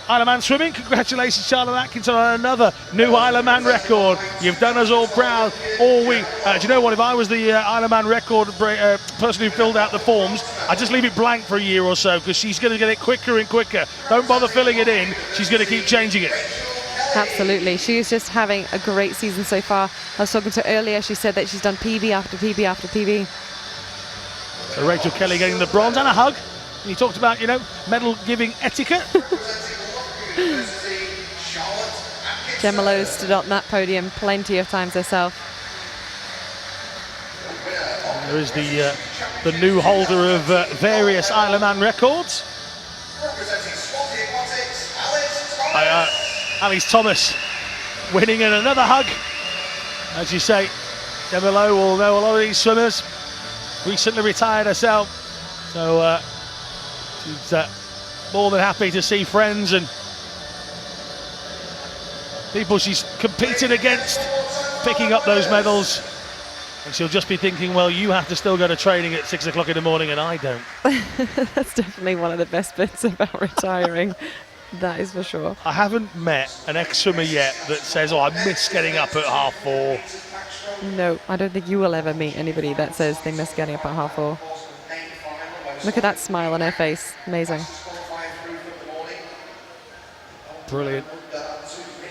Isle of Man swimming, congratulations Charlotte Atkinson on another new Isle of Man record. You've done us all proud all week. Do you know what, if I was the Isle of Man record person who filled out the forms, I'd just leave it blank for a year or so, because she's going to get it quicker and quicker. Don't bother filling it in, she's going to keep changing it. Absolutely. She is just having a great season so far. I was talking to her earlier. She said that she's done PB after PB after PB. So Rachel Kelly getting the bronze and a hug. You talked about, you know, medal giving etiquette. Gemma Lowe stood on that podium plenty of times herself. There is the new holder of various Isle of Man records. Alice Thomas winning and another hug. As you say, Gemma Lowe will know a lot of these swimmers. Recently retired herself, so she's more than happy to see friends and people she's competed against picking up those medals. And she'll just be thinking, well, you have to still go to training at 6 o'clock in the morning and I don't. That's definitely one of the best bits about retiring. That is for sure. I haven't met an ex-swimmer yet that says, oh, I miss getting up at 4:30. No, I don't think you will ever meet anybody that says they miss getting up at 4:30. Look at that smile on her face. Amazing. Brilliant.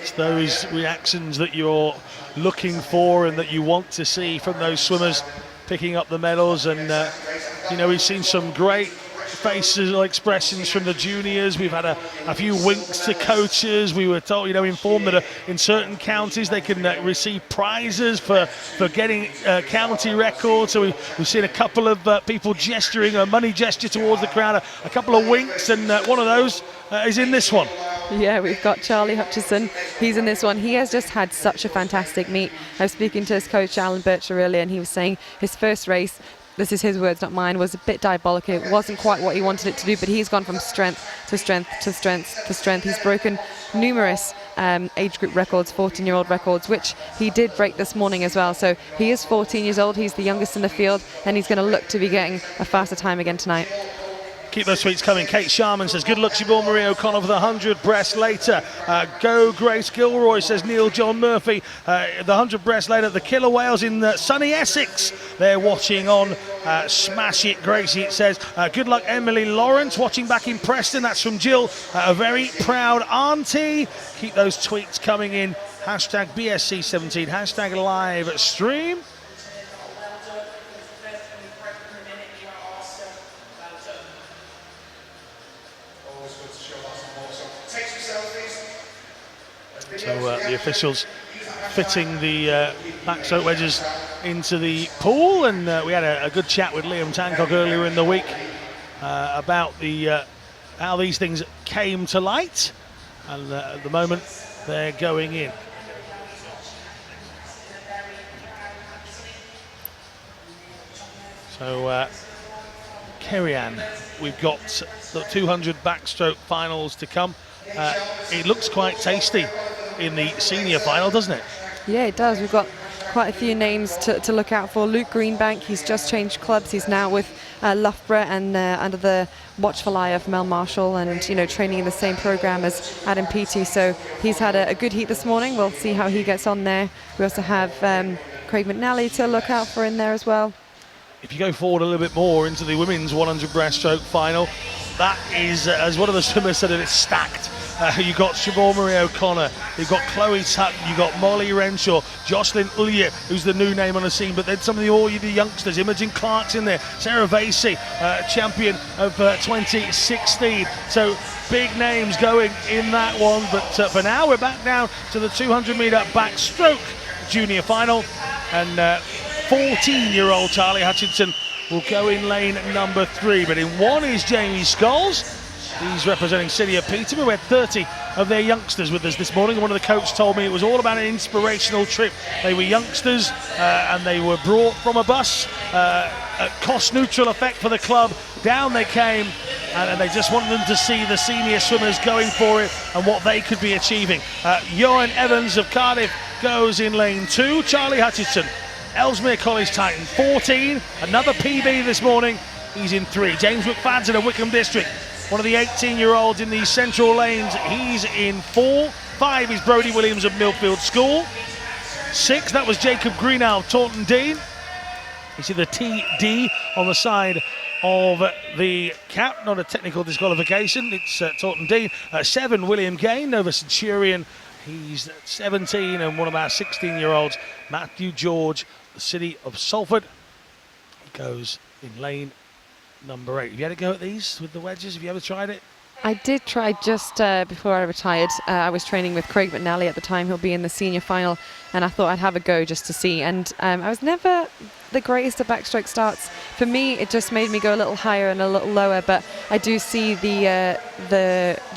It's those reactions that you're looking for and that you want to see from those swimmers picking up the medals. And, you know, we've seen some great facial expressions from the juniors. We've had a few winks to coaches. We were told, you know, informed that in certain counties they can receive prizes for getting county records. So we've seen a couple of people gesturing a money gesture towards the crowd, a couple of winks, and one of those is in this one. Yeah, we've got Charlie Hutchison. He's in this one. He has just had such a fantastic meet. I was speaking to his coach, Alan Bircher, earlier, and he was saying his first race, this is his words, not mine, was a bit diabolical. It wasn't quite what he wanted it to do, but he's gone from strength to strength to strength to strength. He's broken numerous age group records, 14-year-old records, which he did break this morning as well. So he is 14 years old. He's the youngest in the field, and he's going to look to be getting a faster time again tonight. Keep those tweets coming. Kate Sharman says, good luck, Siobhan Marie O'Connor for the 100 breast later. Go Grace Gilroy, says Neil John Murphy. The 100 breast later, the Killer Whales in sunny Essex. They're watching on. Smash it, Gracie, it says. Good luck, Emily Lawrence, watching back in Preston. That's from Jill. A very proud auntie. Keep those tweets coming in. Hashtag BSC17, hashtag live stream. So the officials fitting the backstroke wedges into the pool, and we had a good chat with Liam Tancock earlier in the week about how these things came to light, and at the moment they're going in. So Kerry-Ann, we've got the 200 backstroke finals to come. It looks quite tasty in the senior final, doesn't it? Yeah, it does. We've got quite a few names to look out for. Luke Greenbank, he's just changed clubs. He's now with Loughborough and under the watchful eye of Mel Marshall, and, you know, training in the same program as Adam Peaty. So he's had a good heat this morning. We'll see how he gets on there. We also have Craig McNally to look out for in there as well. If you go forward a little bit more into the women's 100 breaststroke final, that is, as one of the swimmers said, it's stacked. You've got Siobhan Marie O'Connor, you've got Chloe Sutton, you've got Molly Renshaw, Jocelyn Ullier, who's the new name on the scene, but then some of the youngsters, Imogen Clark's in there, Sarah Vasey, champion of 2016. So big names going in that one, but for now we're back down to the 200-metre backstroke junior final, and 14-year-old Charlie Hutchinson will go in lane number 3, but in one is Jamie Scholes. He's representing City of Peterborough. We had 30 of their youngsters with us this morning. One of the coaches told me it was all about an inspirational trip. They were youngsters and they were brought from a bus. A cost-neutral effect for the club. Down they came, and they just wanted them to see the senior swimmers going for it and what they could be achieving. Johan Evans of Cardiff goes in lane 2. Charlie Hutchinson, Ellesmere College Titan, 14. Another PB this morning. He's in 3. James McFadden of Wickham District, one of the 18-year-olds in the central lanes. He's in 4. 5 is Brodie Williams of Millfield School. 6, that was Jacob Greenhow of Taunton Dean. You see the TD on the side of the cap, not a technical disqualification. It's Taunton Dean. 7, William Gain, Nova Centurion He's 17, and one of our 16-year-olds, Matthew George, the city of Salford. He goes in lane number 8. Have you had a go at these with the wedges? Have you ever tried it? I did try just before I retired. I was training with Craig McNally at the time. He'll be in the senior final, and I thought I'd have a go just to see. And I was never the greatest at backstroke starts. For me, it just made me go a little higher and a little lower. But I do see the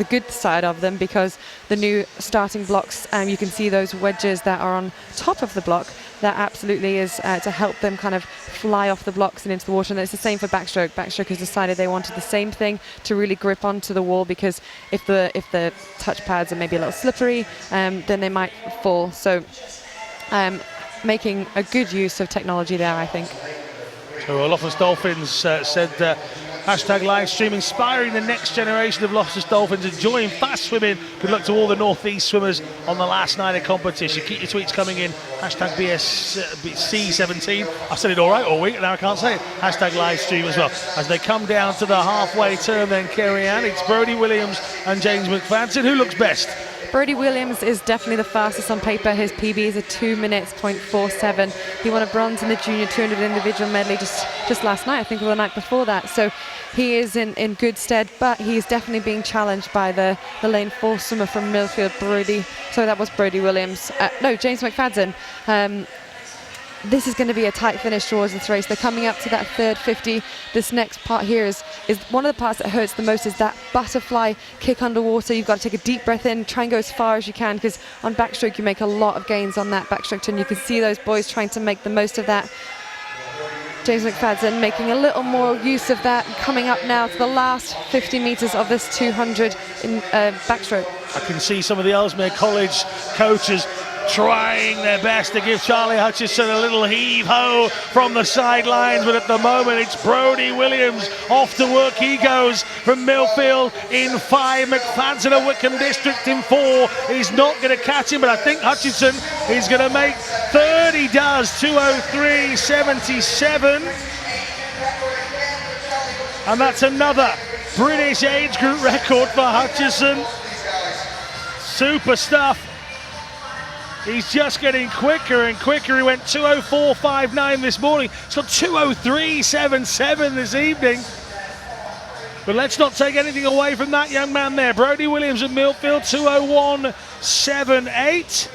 good side of them, because the new starting blocks, you can see those wedges that are on top of the block. That absolutely is to help them kind of fly off the blocks and into the water. And it's the same for backstroke. Backstroke has decided they wanted the same thing, to really grip onto the wall, because if the touch pads are maybe a little slippery, then they might fall. So making a good use of technology there, I think. So Loftus Dolphins said hashtag live stream inspiring the next generation of Loftus Dolphins enjoying fast swimming. Good luck to all the Northeast swimmers on the last night of competition. Keep your tweets coming in. Hashtag BSC17. I've said it all right all week, now I can't say it. Hashtag live stream as well. As they come down to the halfway turn, then Kerry Ann, it's Brodie Williams and James McFadden. Who looks best? Brodie Williams is definitely the fastest on paper. His PB is a 2 minutes, 0.47. He won a bronze in the junior 200 individual medley just last night, I think, or the night before that. So he is in good stead, but he's definitely being challenged by the lane 4 swimmer from Millfield, that was Brodie Williams. No, James McFadden. This is going to be a tight finish towards this race. They're coming up to that third 50. This next part here is one of the parts that hurts the most, is that butterfly kick underwater. You've got to take a deep breath in, try and go as far as you can, because on backstroke you make a lot of gains on that backstroke turn. You can see those boys trying to make the most of that. James McFadden making a little more use of that, coming up now to the last 50 metres of this 200 in backstroke. I can see some of the Ellesmere College coaches trying their best to give Charlie Hutchison a little heave-ho from the sidelines, but at the moment it's Brodie Williams. Off to work he goes from Millfield in 5. McFadden of Wickham District in 4. He's not going to catch him, but I think Hutchison is going to make third. He does, 2:03.77. And that's another British age group record for Hutchison. Super stuff. He's just getting quicker and quicker. He went 2:04.59 this morning. It's got 2:03.77 this evening. But let's not take anything away from that young man there. Brodie Williams at Millfield, 2:01.78.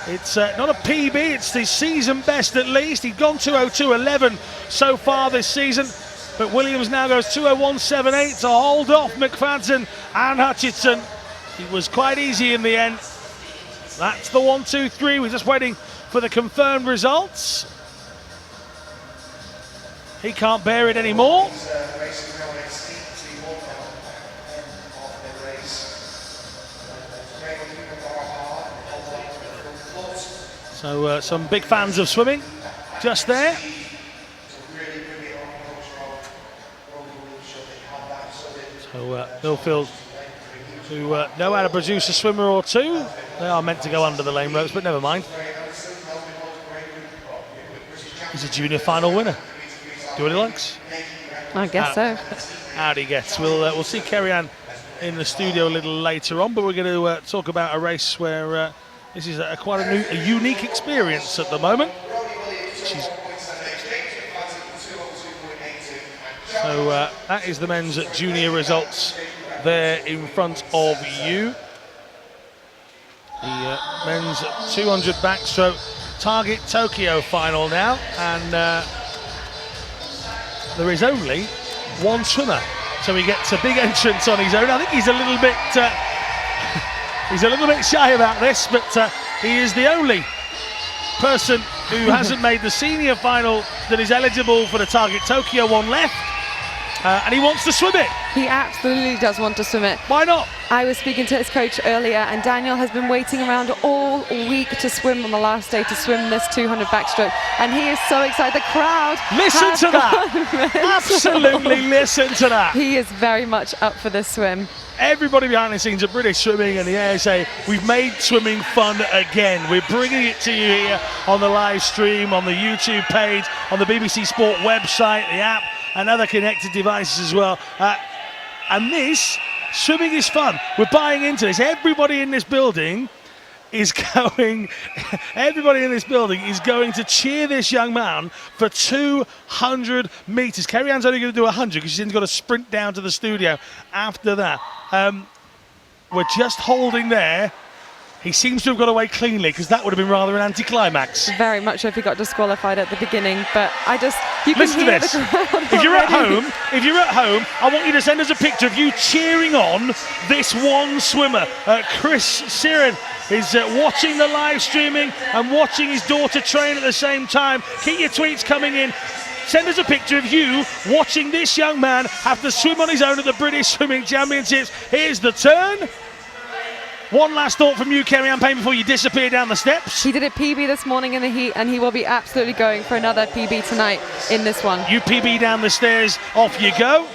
It's not a PB, it's the season best at least. He's gone 2:02.11 so far this season. But Williams now goes 2:01.78 to hold off McFadden and Hutchison. It was quite easy in the end. That's the 1, 2, 3. We're just waiting for the confirmed results. He can't bear it anymore. So some big fans of swimming just there. So Millfield, who know how to produce a swimmer or two. They are meant to go under the lane ropes, but never mind. He's a junior final winner. Do what he likes. I guess so. Out he gets. We'll see Kerry Ann in the studio a little later on, but we're going to talk about a race where this is quite a unique experience at the moment. So that is the men's junior results there in front of you. The men's 200 backstroke target Tokyo final now, and there is only one swimmer, so he gets a big entrance on his own. I think he's a little bit shy about this, but he is the only person who hasn't made the senior final that is eligible for the target Tokyo one left. And he wants to swim it. He absolutely does want to swim it. Why not? I was speaking to his coach earlier, and Daniel has been waiting around all week to swim on the last day, to swim this 200 backstroke, and he is so excited. The crowd listen to that. Absolutely listen to that. He is very much up for this swim. Everybody behind the scenes at British Swimming and the ASA, we've made swimming fun again. We're bringing it to you here on the live stream, on the YouTube page, on the BBC Sport website, the app, and other connected devices as well. And this, swimming is fun. We're buying into this. Everybody in this building is going, everybody in this building is going to cheer this young man for 200 metres. Kerry-Ann's only going to do 100 because she's got to sprint down to the studio after that. We're just holding there. He seems to have got away cleanly because that would have been rather an anticlimax. Very much so if he got disqualified at the beginning, but you can Listen hear to this. the crowd If you're at already. home, I want you to send us a picture of you cheering on this one swimmer. Chris Siren is watching the live streaming and watching his daughter train at the same time. Keep your tweets coming in. Send us a picture of you watching this young man have to swim on his own at the British Swimming Championships. Here's the turn. One last thought from you, Kerry-Ann Payne, before you disappear down the steps. He did a PB this morning in the heat, and he will be absolutely going for another PB tonight in this one. You PB down the stairs, off you go.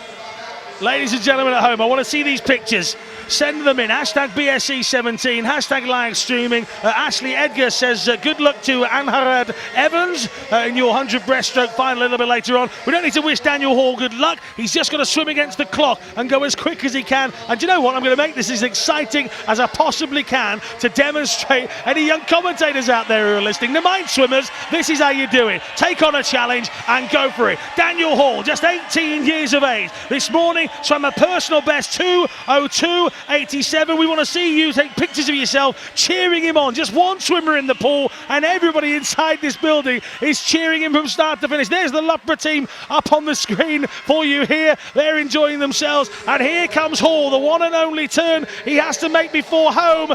Ladies and gentlemen at home, I want to see these pictures. Send them in. Hashtag BSC17, hashtag live streaming. Ashley Edgar says good luck to Anharad Evans in your 100 breaststroke final a little bit later on. We don't need to wish Daniel Hall good luck. He's just got to swim against the clock and go as quick as he can. And do you know what? I'm going to make this as exciting as I possibly can to demonstrate any young commentators out there who are listening. The mind swimmers, this is how you do it. Take on a challenge and go for it. Daniel Hall, just 18 years of age. This morning, swam a personal best 2:02.87. We want to see you take pictures of yourself cheering him on. Just one swimmer in the pool and everybody inside this building is cheering him from start to finish. There's the Loughborough team up on the screen for you here. They're enjoying themselves, and here comes Hall, the one and only turn he has to make before home,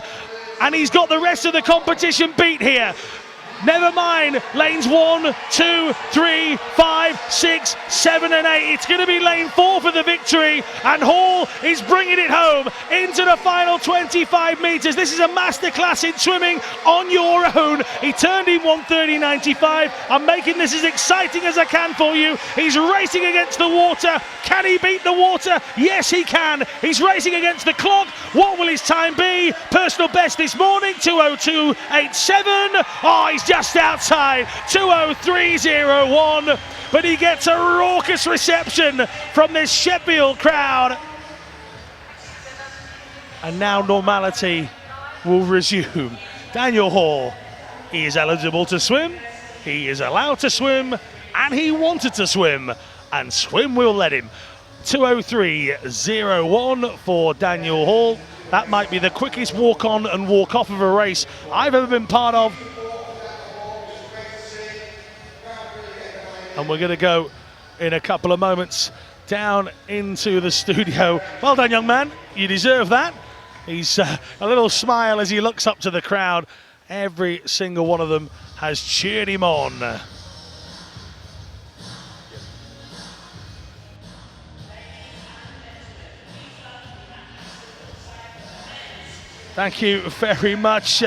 and he's got the rest of the competition beat here. Never mind lanes 1, 2, 3, 5, 6, 7 and 8. It's going to be lane 4 for the victory, and Hall is bringing it home into the final 25 metres. This is a masterclass in swimming on your own. He turned in 1:30.95. I'm making this as exciting as I can for you. He's racing against the water. Can he beat the water? Yes, he can. He's racing against the clock. What will his time be? Personal best this morning, 2:02.87. Oh, he's just outside, 2:03.01, but he gets a raucous reception from this Sheffield crowd. And now normality will resume. Daniel Hall, he is eligible to swim, he is allowed to swim, and he wanted to swim, and swim will let him. 2:03.01 for Daniel Hall. That might be the quickest walk-on and walk-off of a race I've ever been part of. And we're going to go in a couple of moments down into the studio. Well done, young man. You deserve that. He's a little smile as he looks up to the crowd. Every single one of them has cheered him on. Thank you very much.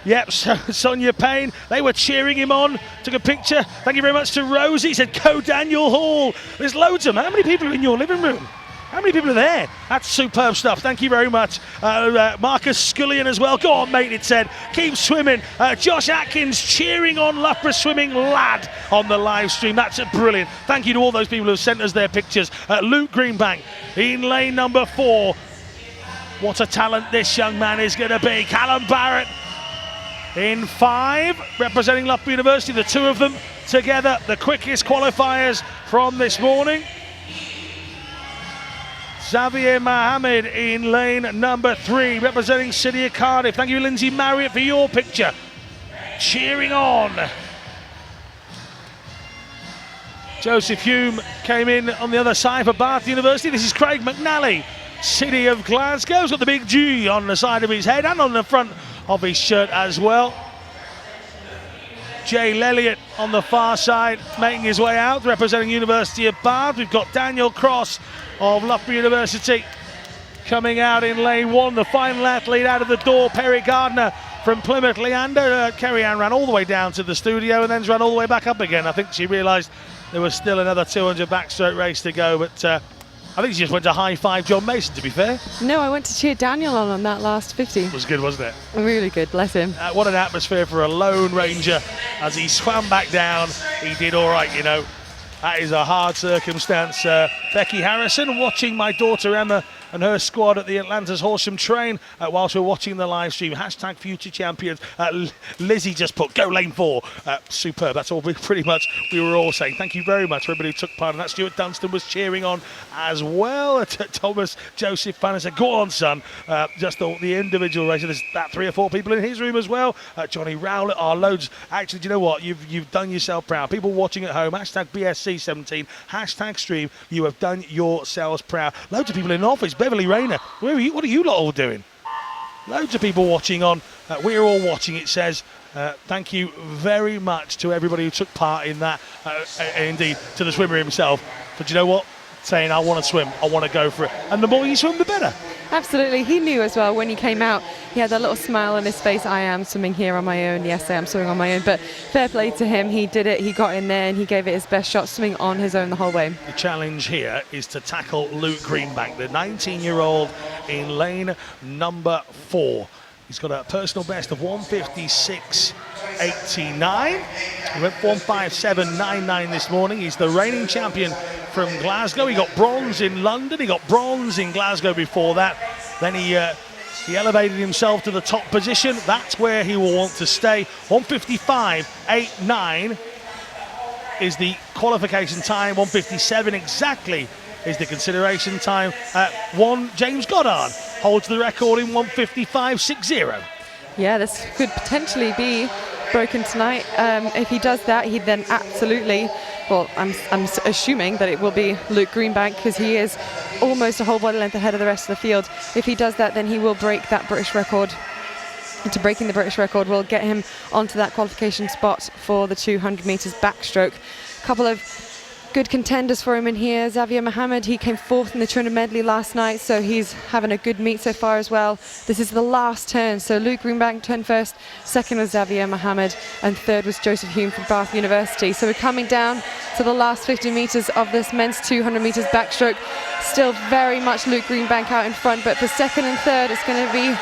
Yep, so Sonia Payne, they were cheering him on. Took a picture. Thank you very much to Rosie. Said, go Daniel Hall. There's loads of them. How many people are in your living room? How many people are there? That's superb stuff. Thank you very much. Marcus Scullion as well. Go on, mate, it said. Keep swimming. Josh Atkins cheering on Loughborough Swimming Lad on the live stream. That's brilliant. Thank you to all those people who have sent us their pictures. Luke Greenbank in lane number 4. What a talent this young man is going to be. Callum Barrett in 5, representing Loughborough University, the two of them together, the quickest qualifiers from this morning. Xavier Mohammed in lane number 3, representing City of Cardiff. Thank you, Lindsay Marriott, for your picture. Cheering on. Joseph Hume came in on the other side for Bath University. This is Craig McNally, City of Glasgow. He's got the big G on the side of his head and on the front of his shirt as well. Jay Lelliott on the far side, making his way out, representing University of Bath. We've got Daniel Cross of Loughborough University coming out in lane 1. The final athlete out of the door, Perry Gardner from Plymouth. Leander, Kerry-Ann ran all the way down to the studio and then ran all the way back up again. I think she realised there was still another 200 backstroke race to go, but I think she just went to high-five John Mason, to be fair. No, I went to cheer Daniel on that last 50. It was good, wasn't it? Really good, bless him. What an atmosphere for a Lone Ranger. As he swam back down, he did all right, you know. That is a hard circumstance. Becky Harrison, watching my daughter Emma and her squad at the Atlanta's Horsham Train whilst we're watching the live stream. Hashtag future champions. Lizzie just put go lane 4. Superb. That's all pretty much we were all saying. Thank you very much for everybody who took part in that. Stuart Dunstan was cheering on as well. Thomas Joseph Fanner said, go on, son. Just the individual racer. There's that 3 or 4 people in his room as well. Johnny Rowlett, loads. Actually, do you know what? You've done yourself proud. People watching at home, hashtag BSC17, hashtag stream, you have done yourselves proud. Loads of people in the office. Beverly Rayner, where are you? What are you lot all doing? Loads of people watching on. We're all watching, it says. Thank you very much to everybody who took part in that. Indeed, to the swimmer himself. But you know what? Saying, I want to swim, I want to go for it. And the more you swim, the better. Absolutely. He knew as well when he came out, he had that little smile on his face. I am swimming here on my own. Yes, I am swimming on my own. But fair play to him. He did it. He got in there and he gave it his best shot, swimming on his own the whole way. The challenge here is to tackle Luke Greenbank, the 19-year-old in lane number 4. He's got a personal best of 156.89. He went 157.99 this morning. He's the reigning champion from Glasgow. He got bronze in London. He got bronze in Glasgow before that. Then he elevated himself to the top position. That's where he will want to stay. 155.89 is the qualification time. 157 exactly is the consideration time. James Goddard holds the record in 155.60. Yeah, this could potentially be broken tonight. If he does that, he'd then absolutely, well, I'm assuming that it will be Luke Greenbank, because he is almost a whole body length ahead of the rest of the field. If he does that, then he will break that British record. And to breaking the British record will get him onto that qualification spot for the 200 metres backstroke. A couple of good contenders for him in here. Xavier Mohammed, he came 4th in the 200 medley last night, so he's having a good meet so far as well. This is the last turn, so Luke Greenbank turned first, second was Xavier Mohammed, and third was Joseph Hume from Bath University. So we're coming down to the last 50 metres of this men's 200 metres backstroke. Still very much Luke Greenbank out in front, but for second and third it's going to be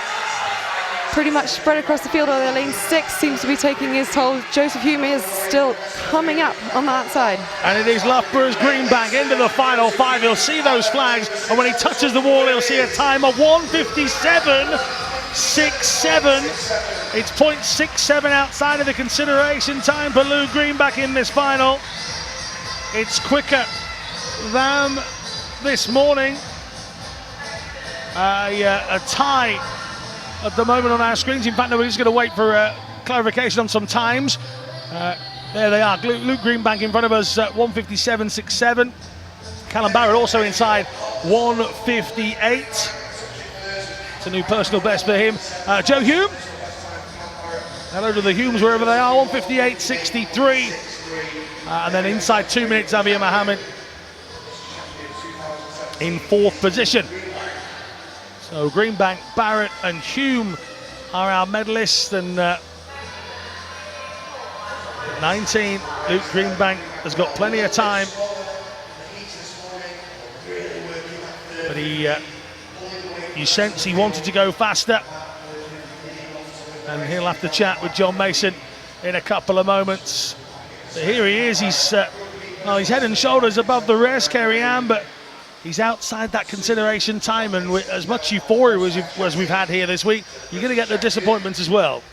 pretty much spread across the field. Although lane 6 seems to be taking his toll. Joseph Hume is still coming up on that side. And it is Loughborough's Greenbank into the final 5. He'll see those flags, and when he touches the wall, he'll see a time of 157.67. It's 0.67 outside of the consideration time for Luke Greenbank in this final. It's quicker than this morning. A tie at the moment on our screens. In fact, no, we're just going to wait for clarification on some times. There they are. Luke Greenbank in front of us at 157.67. Callum Barrett also inside 158. It's a new personal best for him. Joe Hume. Hello to the Humes wherever they are. 158.63. And then inside 2 minutes, Xavier Mohammed in 4th position. So Greenbank, Barrett and Hume are our medalists, and 19, Luke Greenbank has got plenty of time, but you sense he wanted to go faster, and he'll have to chat with John Mason in a couple of moments. But here he is, he's head and shoulders above the rest, Kerry-Ann, but he's outside that consideration time, and with as much euphoria as we've had here this week, you're going to get the disappointments as well.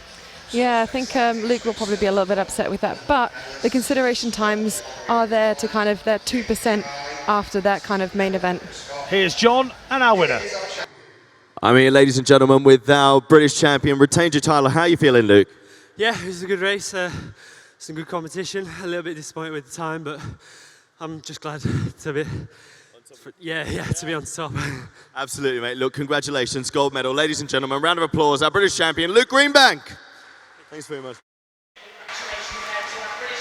Yeah, I think Luke will probably be a little bit upset with that, but the consideration times are there to kind of, they're 2% after that kind of main event. Here's John and our winner. I'm here, ladies and gentlemen, with our British champion, retained your title. How are you feeling, Luke? Yeah, it was a good race, some good competition. A little bit disappointed with the time, but I'm just glad to be... to be on top. Absolutely, mate. Look, congratulations, gold medal. Ladies and gentlemen, round of applause, our British champion, Luke Greenbank. Thanks very much.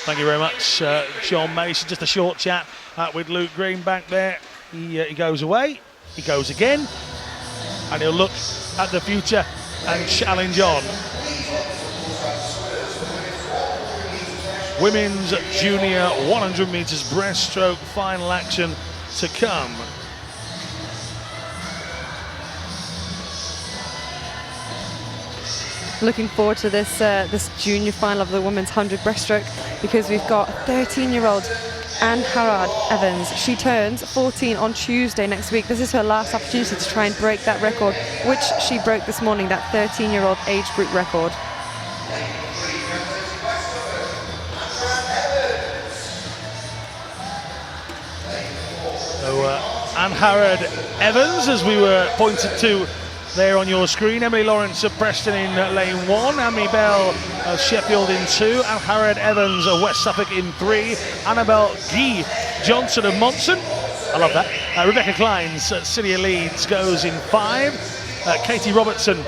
Thank you very much, John Mason. Just a short chat with Luke Greenbank there. He goes away, he goes again, and he'll look at the future and challenge on. Women's junior 100 metres breaststroke final action to come. looking forward to this junior final of the women's 100 breaststroke, because we've got 13-year-old Anne Harrod Evans. She turns 14 on Tuesday next week. This is her last opportunity to try and break that record, which she broke this morning, that 13-year-old age group record. So Anne Harrod Evans, as we were pointed to there on your screen. Emily Lawrence of Preston in lane 1, Amy Bell of Sheffield in 2, Anne Harrod Evans of West Suffolk in 3, Annabelle Guy Johnson of Monson, I love that, Rebecca Kleins at City of Leeds goes in 5, Katie Robertson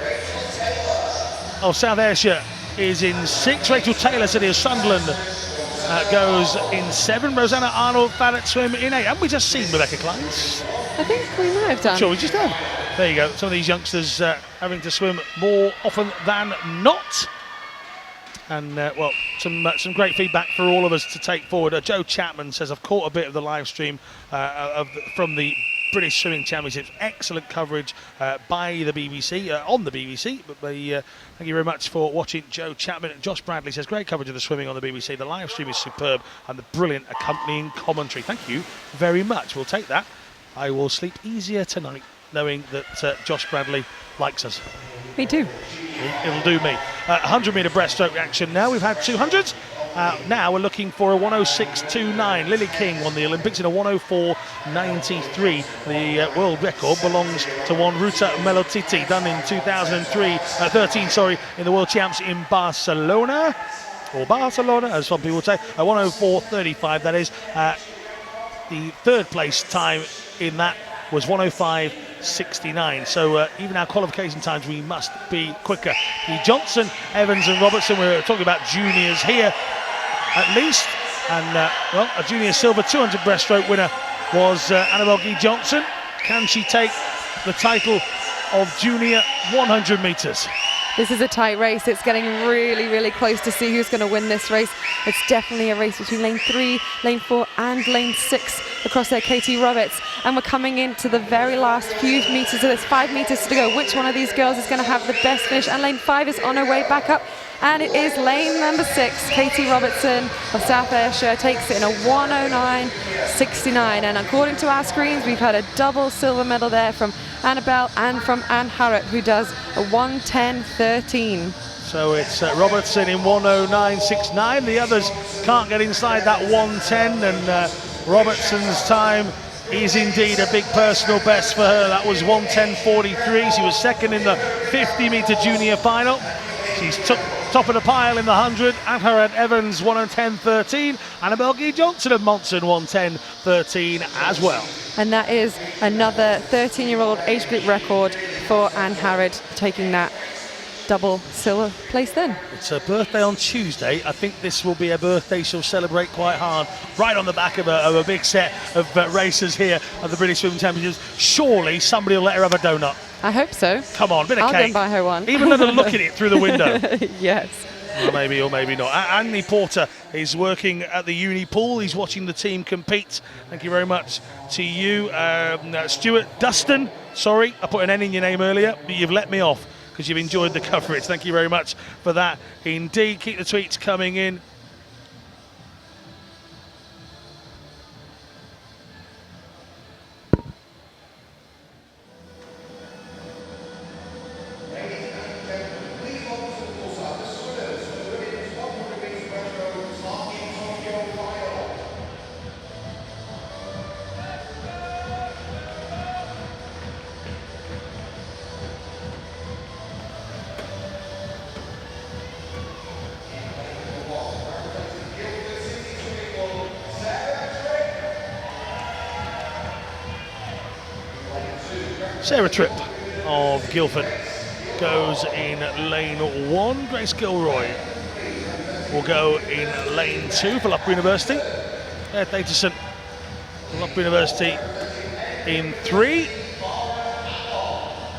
of South Ayrshire is in 6, Rachel Taylor, City of Sunderland, goes in 7, Rosanna Arnold, Thanet Swim in 8. Haven't we just seen Rebecca Kleins? I think we might have done. Sure, we just have. There you go, some of these youngsters having to swim more often than not. And, well, some great feedback for all of us to take forward. Joe Chapman says, I've caught a bit of the live stream from the British Swimming Championships. Excellent coverage by the BBC, on the BBC. But thank you very much for watching, Joe Chapman. Josh Bradley says, great coverage of the swimming on the BBC. The live stream is superb and the brilliant accompanying commentary. Thank you very much. We'll take that. I will sleep easier tonight knowing that Josh Bradley likes us. Me too. It'll do me. 100-metre breaststroke action now. We've had 200s. Now we're looking for a 106.29. Lily King won the Olympics in a 104.93. The world record belongs to one Ruta Melotiti, done in 2013, in the World Champs in Barcelona, or Barcelona, as some people say. A 104.35, that is. The third place time in that was 105.69. So even our qualification times, we must be quicker. The Johnson, Evans and Robertson, we're talking about juniors here at least. And well, a junior silver 200 breaststroke winner was Annabelle Guy Johnson. Can she take the title of junior 100 metres? This is a tight race. It's getting really, really close to see who's going to win this race. It's definitely a race between lane 3, lane 4 and lane 6 across there, Katie Roberts. And we're coming into the very last few metres. So there's 5 metres to go. Which one of these girls is going to have the best finish? And lane 5 is on her way back up. And it is lane number 6, Katie Robertson of South Ayrshire, takes it in a 109.69. And according to our screens, we've had a double silver medal there from Annabelle and from Anne Harrod, who does a 110.13. So it's Robertson in 109.69. The others can't get inside that 110, and Robertson's time is indeed a big personal best for her. That was 110.43. She was second in the 50-metre junior final. She's took top of the pile in the 100. Anne Harrod Evans 110.13. Annabelle Guy Johnson of Monson 110.13 as well. And that is another 13-year-old age group record for Anne Harrod, taking that double silver place then. It's her birthday on Tuesday. I think this will be a birthday she'll celebrate quite hard, right on the back of a big set of racers here at the British Swimming Championships. Surely somebody will let her have a donut. I hope so. Come on, bit of I'll cake. go buy her one. Even let her look at it through the window. Yes. Or maybe not. Anthony Porter is working at the uni pool. He's watching the team compete. Thank you very much to you. Stuart Dustin, sorry, I put an N in your name earlier, but you've let me off because you've enjoyed the coverage. Thank you very much for that. Indeed, keep the tweets coming in. Sarah Tripp of Guildford goes in lane 1. Grace Gilroy will go in lane 2 for Loughborough University. Claire Daterson for Loughborough University in 3.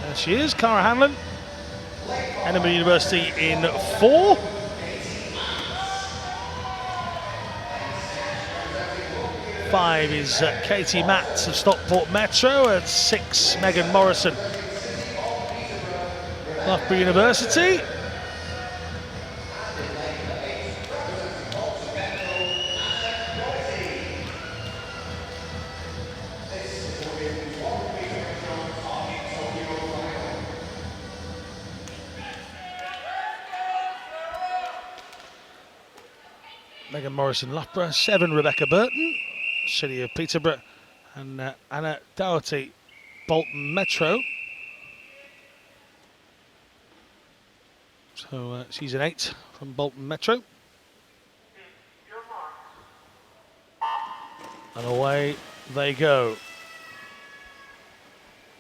There she is, Cara Hanlon, Edinburgh University in 4. Five is Katie Matts of Stockport Metro. At 6, Megan Morrison, Loughborough University. Megan Morrison Loughborough, 7 Rebecca Burton, City of Peterborough, and Anna Doherty, Bolton Metro. So she's an 8 from Bolton Metro. And away they go.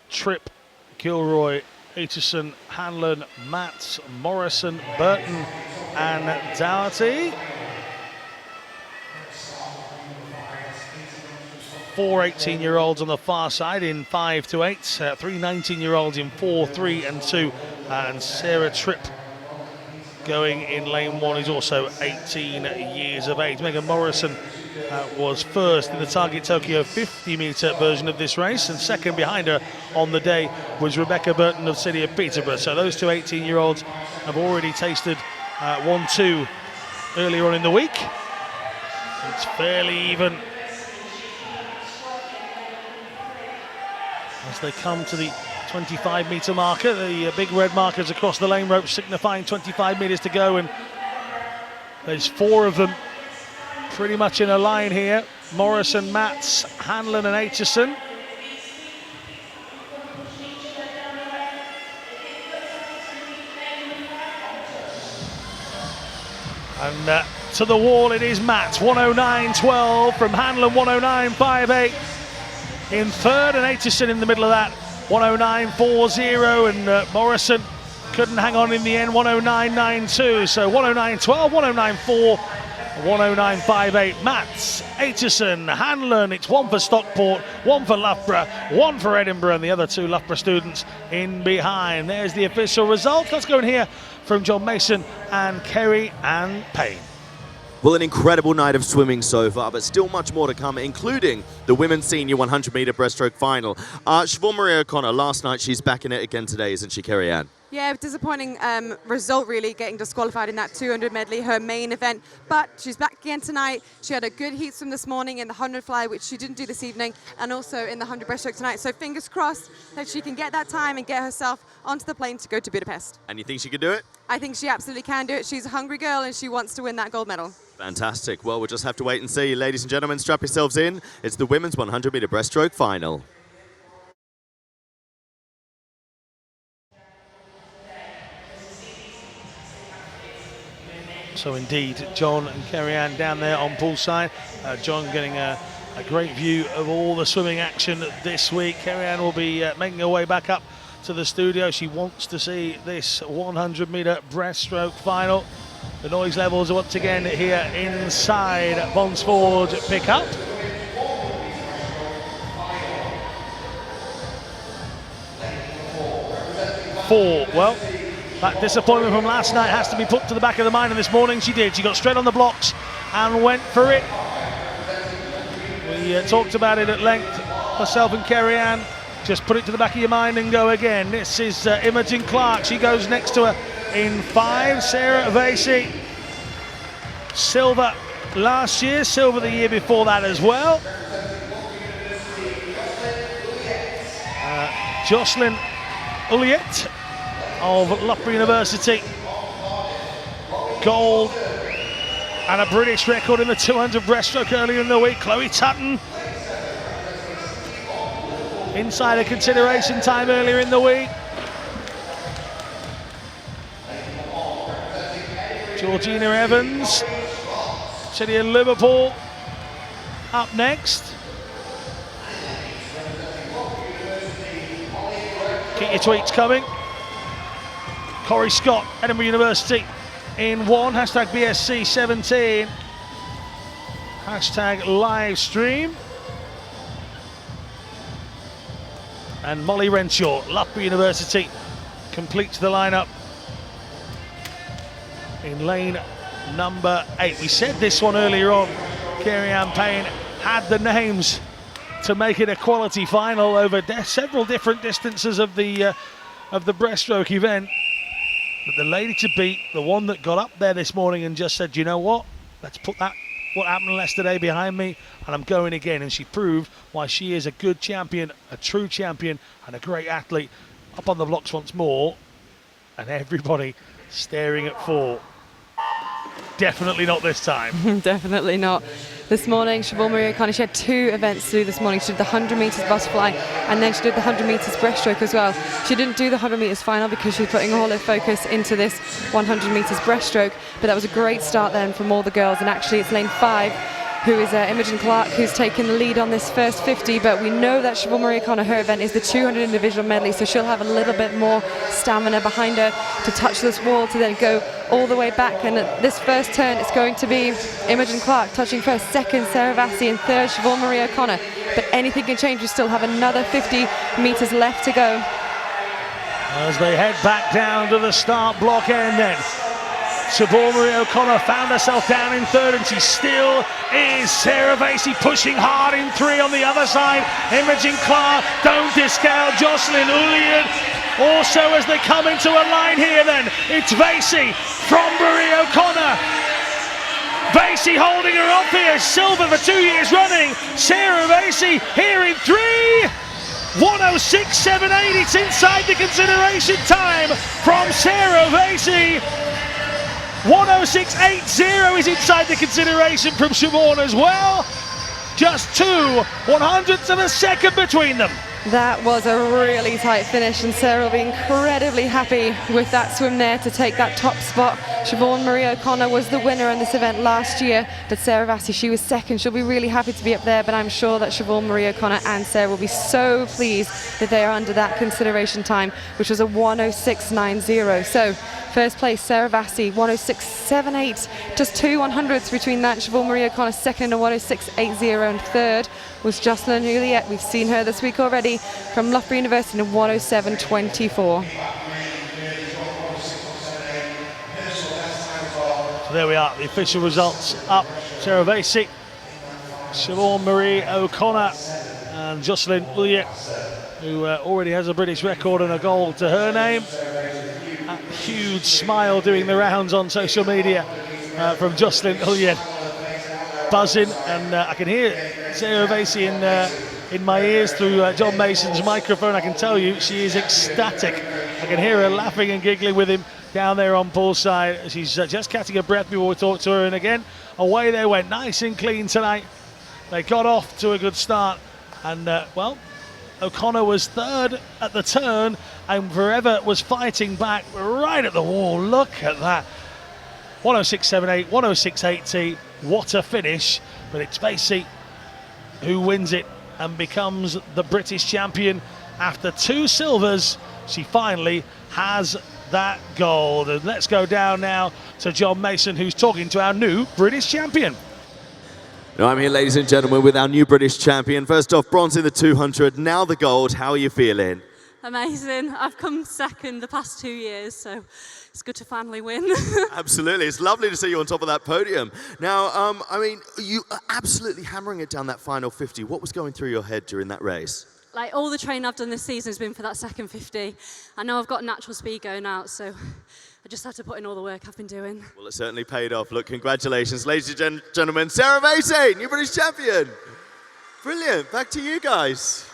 Tripp, Gilroy, Aitchison, Hanlon, Matts, Morrison, Burton and Doherty. 4 18-year-olds on the far side in 5 to 8, 3 19-year-olds in 4, 3 and 2, and Sarah Tripp going in lane 1 is also 18 years of age. Megan Morrison was first in the Target Tokyo 50-metre version of this race, and second behind her on the day was Rebecca Burton of City of Peterborough. So those 2 18-year-olds have already tasted 1-2 earlier on in the week. It's fairly even as they come to the 25-metre marker. The big red markers across the lane rope signifying 25 metres to go, and there's 4 of them pretty much in a line here. Morrison, Matts, Hanlon and Aitchison. And to the wall it is Matts, 109.12 from Hanlon, 109.58 in third, and Aitchison in the middle of that, 109.40, and Morrison couldn't hang on in the end, 109.92. So 109.12, 109.4, 109.58. Matts, Aitchison, Hanlon. It's 1 for Stockport, 1 for Loughborough, 1 for Edinburgh, and the other 2 Loughborough students in behind. There's the official result. Let's go and hear from John Mason and Kerry Ann Payne. Well, an incredible night of swimming so far, but still much more to come, including the women's senior 100-metre breaststroke final. Siobhan Marie O'Connor, last night, she's back in it again today, isn't she, Kerry Ann? Yeah, disappointing result really, getting disqualified in that 200 medley, her main event. But she's back again tonight. She had a good heat swim this morning in the 100 fly, which she didn't do this evening, and also in the 100 breaststroke tonight. So fingers crossed that she can get that time and get herself onto the plane to go to Budapest. And you think she can do it? I think she absolutely can do it. She's a hungry girl and she wants to win that gold medal. Fantastic. Well, we'll just have to wait and see. Ladies and gentlemen, strap yourselves in. It's the women's 100-metre breaststroke final. So indeed, John and Kerry Ann down there on poolside. John getting a great view of all the swimming action this week. Kerry Ann will be making her way back up to the studio. She wants to see this 100-metre breaststroke final. The noise levels are once again here inside Bonsford pickup. Well, that disappointment from last night has to be put to the back of the mind, and this morning she did. She got straight on the blocks and went for it. We talked about it at length, myself and Kerry Ann. Just put it to the back of your mind and go again. This is Imogen Clark. She goes next to her in 5. Sarah Vasey, silver last year, silver the year before that as well. Jocelyn Ulliett of Loughborough University, gold and a British record in the 200 breaststroke earlier in the week. Chloe Tutton, inside a consideration time earlier in the week. Georgina Evans, City of Liverpool, up next. Keep your tweets coming. Corey Scott, Edinburgh University in 1, hashtag BSC17, hashtag live stream. And Molly Renshaw, Loughborough University, completes the lineup in lane number 8. We said this one earlier on. Kerry Ann Payne had the names to make it a quality final over several different distances of the breaststroke event. But the lady to beat, the one that got up there this morning and just said, you know what, let's put that, what happened yesterday behind me, and I'm going again. And she proved why she is a good champion, a true champion, and a great athlete. Up on the blocks once more, and everybody staring at 4. definitely not this time. Definitely not. This morning, Siobhan Marie O'Connor, she had 2 events to do this morning. She did the 100 metres butterfly, and then she did the 100 metres breaststroke as well. She didn't do the 100 metres final because she was putting all her focus into this 100 metres breaststroke, but that was a great start then from all the girls, and actually it's lane 5, who is Imogen Clark, who's taken the lead on this first 50, but we know that Siobhan Marie O'Connor, her event is the 200 individual medley, so she'll have a little bit more stamina behind her to touch this wall to then go all the way back. And at this first turn, it's going to be Imogen Clark touching first, second Sarah Vassie, and third Siobhan Marie O'Connor. But anything can change. We still have another 50 metres left to go. As they head back down to the start block end then. Siobhan Marie O'Connor found herself down in third, and she still is. Sarah Vasey pushing hard in 3 on the other side. Imogen Clark, don't discount Jocelyn Ulian. Also, as they come into a line here then, it's Vasey from Marie O'Connor. Vasey holding her up here, silver for 2 years running. Sarah Vasey here in 3. 106.78, it's inside the consideration time from Sarah Vasey. 106.80 is inside the consideration from Siobhan as well. Just 2 100ths of a second between them. That was a really tight finish, and Sarah will be incredibly happy with that swim there to take that top spot. Siobhan Marie O'Connor was the winner in this event last year, but Sarah Vassie, she was second. She'll be really happy to be up there, but I'm sure that Siobhan Marie O'Connor and Sarah will be so pleased that they are under that consideration time, which was a 106.90. So first place, Sarah Vassie, 106.78. Just 2 100ths between that. Siobhan Marie O'Connor second, and 106.80, and third was Jocelyn Juliet. We've seen her this week already from Loughborough University in 107.24. So there we are, the official results up. Sarah Vasey, Siobhan Marie O'Connor, and Jocelyn Juliet, who already has a British record and a gold to her name. A huge smile doing the rounds on social media from Jocelyn Juliet. Buzzing, and I can hear Sarah Vasey in my ears through John Mason's microphone. I can tell you she is ecstatic. I can hear her laughing and giggling with him down there on Paul's side. She's just catching her breath before we talk to her, and again, away they went, nice and clean tonight. They got off to a good start, and well, O'Connor was third at the turn, and Forever was fighting back right at the wall. Look at that. 106.78, 106.80. What a finish. But it's Vasey who wins it and becomes the British champion. After 2 silvers, she finally has that gold. And let's go down now to John Mason, who's talking to our new British champion. Now I'm here, ladies and gentlemen, with our new British champion. First off, bronze in the 200, now the gold. How are you feeling? Amazing. I've come second the past 2 years, so it's good to finally win. Absolutely. It's lovely to see you on top of that podium. Now, I mean, you are absolutely hammering it down that final 50. What was going through your head during that race? Like, all the training I've done this season has been for that second 50. I know I've got natural speed going out, so I just had to put in all the work I've been doing. Well, it certainly paid off. Look, congratulations, ladies and gentlemen. Sarah Vasey, new British champion. Brilliant. Back to you guys.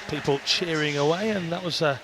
People cheering away, and that was a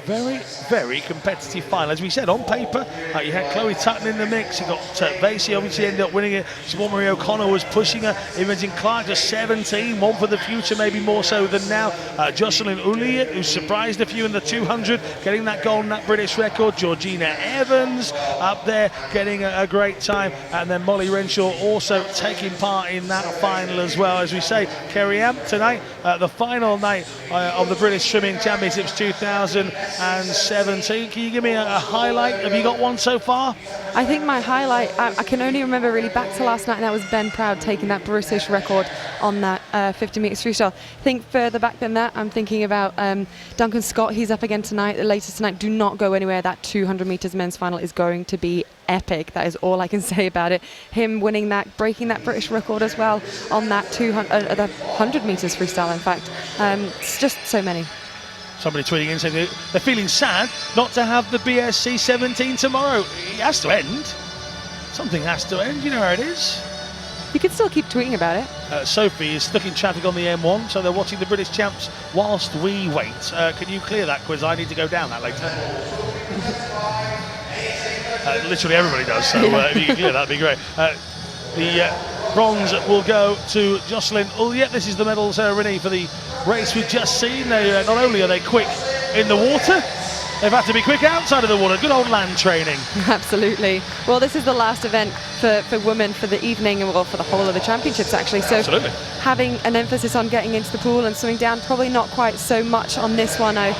very, very competitive final. As we said, on paper, you had Chloe Tutton in the mix. You got Vasey obviously ended up winning it. Siobhan Marie O'Connor was pushing her. Imogen Clark just 17, one for the future, maybe more so than now. Jocelyn Uliet, who surprised a few in the 200, getting that gold and that British record. Georgina Evans up there getting a great time, and then Molly Renshaw also taking part in that final as well. As we say, Kerry Amp tonight, the final night of the British Swimming Championships 2017. Can you give me a highlight? Have you got one so far? I think my highlight, I can only remember really back to last night, and that was Ben Proud taking that British record on that 50 metres freestyle. I think further back than that, I'm thinking about Duncan Scott. He's up again tonight, later tonight. Do not go anywhere. That 200 metres men's final is going to be epic. That is all I can say about it. Him winning that, breaking that British record as well on that 100 metres freestyle, in fact. It's just so many. Somebody tweeting in saying they're feeling sad not to have the BSC 17 tomorrow. It has to end. Something has to end. You know where it is. you can still keep tweeting about it. Sophie is stuck in traffic on the M1, so they're watching the British champs whilst we wait. Can you clear that quiz? I need to go down that later. Literally everybody does, so if you can clear that, that'd be great. The bronze will go to Jocelyn Ulyett. This is the medal ceremony for the race we've just seen. Not only are they quick in the water, they've had to be quick outside of the water. Good old land training. Absolutely. Well, this is the last event for women for the evening, and well, for the whole of the championships, actually. So absolutely. Having an emphasis on getting into the pool and swimming down, probably not quite so much on this one. I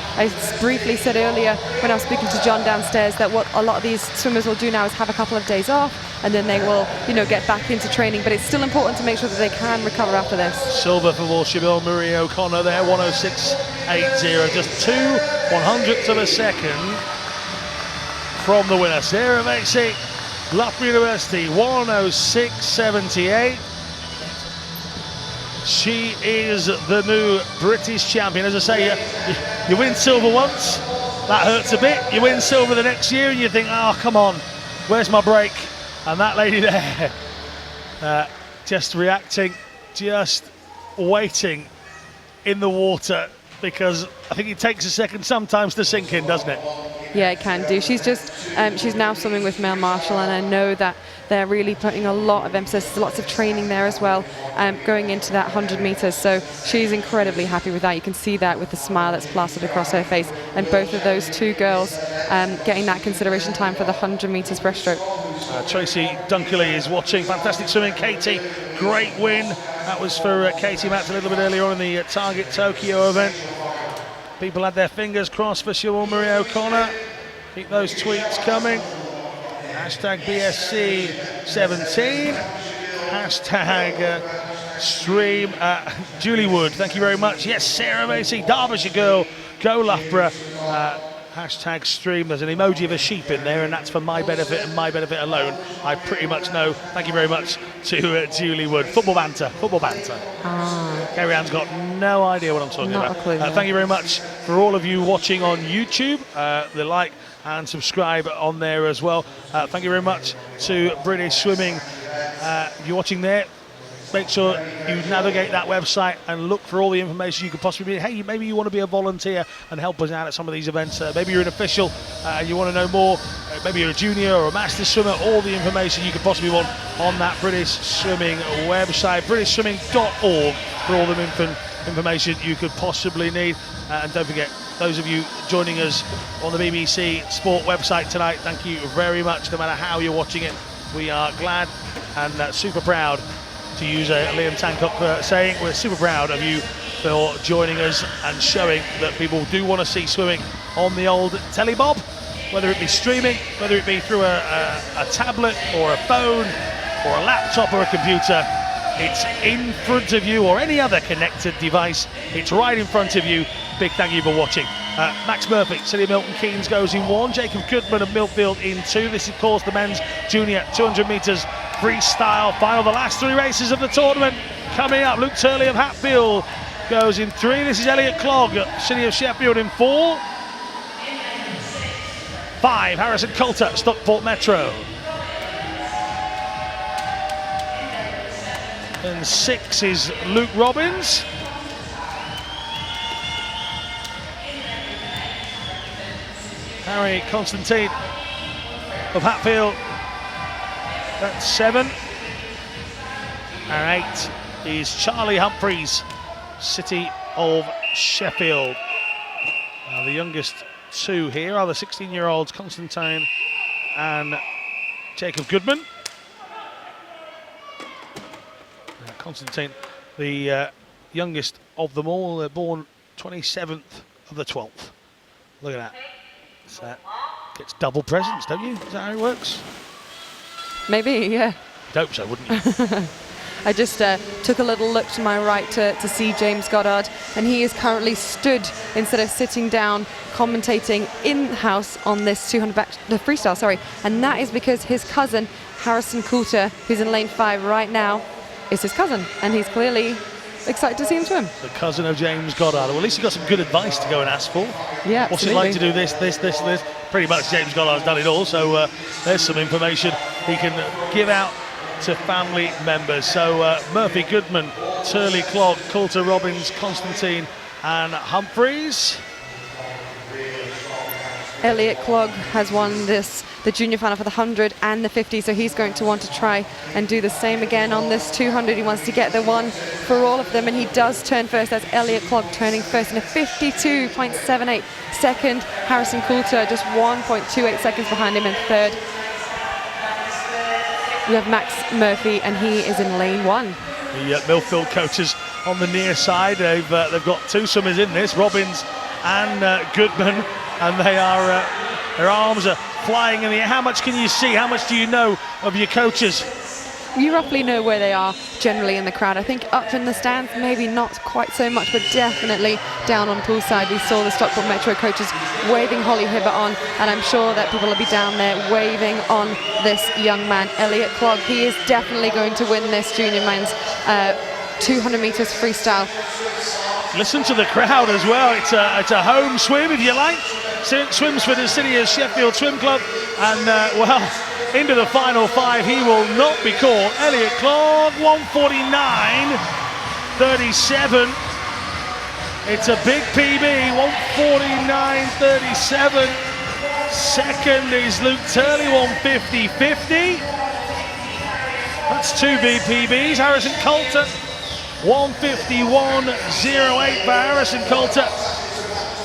briefly said earlier when I was speaking to John downstairs that what a lot of these swimmers will do now is have a couple of days off, and then they will, get back into training. But it's still important to make sure that they can recover after this. Silver for Walshamil Marie O'Connor there, 106.80, just 2/100ths of a second from the winner. Sarah Macy, Loughborough University, 106.78. She is the new British champion. As I say, you win silver once, that hurts a bit. You win silver the next year and you think, oh, come on, where's my break? And that lady there, just reacting, just waiting in the water, because I think it takes a second sometimes to sink in, doesn't it? Yeah, it can do. She's now swimming with Mel Marshall, and I know that they're really putting a lot of emphasis, lots of training there as well, going into that 100 metres. So she's incredibly happy with that. You can see that with the smile that's plastered across her face. And both of those two girls getting that consideration time for the 100 metres breaststroke. Tracy Dunkley is watching. Fantastic swimming. Katie, great win. That was for Katie Matz a little bit earlier on in the Target Tokyo event. People had their fingers crossed for Siobhan Marie O'Connor. Keep those tweets coming. Hashtag BSC17. Hashtag stream. Julie Wood, thank you very much. Yes, Sarah Macy, Derbyshire girl. Go Loughborough. Hashtag stream. There's an emoji of a sheep in there, and that's for my benefit and my benefit alone. I pretty much know. Thank you very much to Julie Wood. Football banter. Kerry Ann's got no idea what I'm talking about. Thank you very much for all of you watching on YouTube. The like and subscribe on there as well. Thank you very much to British Swimming. If you're watching there, make sure you navigate that website and look for all the information you could possibly need. Hey, maybe you want to be a volunteer and help us out at some of these events. Maybe you're an official and you want to know more. Maybe you're a junior or a master swimmer. All the information you could possibly want on that British Swimming website, britishswimming.org, for all the information you could possibly need. And don't forget, those of you joining us on the BBC Sport website tonight, thank you very much. No matter how you're watching it, we are glad and super proud, to use a Liam Tancock saying, we're super proud of you for joining us and showing that people do want to see swimming on the old telly bob, whether it be streaming, whether it be through a tablet or a phone or a laptop or a computer. It's in front of you, or any other connected device. It's right in front of you. Big thank you for watching. Max Murphy, City of Milton Keynes goes in 1, Jacob Goodman of Millfield in 2. This is, of course, the men's junior 200 metres freestyle final. The last 3 races of the tournament coming up. Luke Turley of Hatfield goes in 3. This is Elliot Clogg, City of Sheffield in 4. 5, Harrison Coulter, Stockport Metro. And 6 is Luke Robbins. Harry Constantine of Hatfield, that's 7. And 8 is Charlie Humphreys, City of Sheffield. The youngest 2 here are the 16-year-olds Constantine and Jacob Goodman. Constantine, the youngest of them all, they're born 27th of the 12th. Look at that. So gets double presents, don't you? Is that how it works? Maybe, yeah. Hope so, wouldn't you? I just took a little look to my right to see James Goddard, and he is currently stood instead of sitting down, commentating in-house on this 200 back, the freestyle, sorry. And that is because his cousin, Harrison Coulter, who's in lane 5 right now, is his cousin, and he's clearly excited to see him swim. The cousin of James Goddard. Well, at least he got some good advice to go and ask for. Yeah, what's it like to do this? Pretty much James Goddard's done it all, so there's some information he can give out to family members. So Murphy, Goodman, Turley, Clogg, Coulter, Robbins, Constantine and Humphreys. Elliot Clogg has won the junior final for the 100 and the 50, so he's going to want to try and do the same again on this 200. He wants to get the one for all of them, and he does turn first. That's Elliot Clogg turning first in a 52.78. Second, Harrison Coulter just 1.28 seconds behind him in third. We have Max Murphy, and he is in lane 1. The Millfield coaches on the near side, they've got two swimmers in this, Robbins and Goodman, and they are their arms are flying in the air. How much can you see? How much do you know of your coaches? You roughly know where they are generally in the crowd. I think up in the stands, maybe not quite so much, but definitely down on poolside. We saw the Stockport Metro coaches waving Holly Hibbert on, and I'm sure that people will be down there waving on this young man, Elliot Clogg. He is definitely going to win this junior men's 200 metres freestyle. Listen to the crowd as well. It's a home swim, if you like. Swims for the City of Sheffield Swim Club, and well, into the final 5 he will not be caught. Elliot Clogg, 1:49.37. It's a big PB, 1:49.37. Second is Luke Turley, 1:50.50. That's 2 BPBs. Harrison Coulter, 1:51.08 for Harrison Coulter.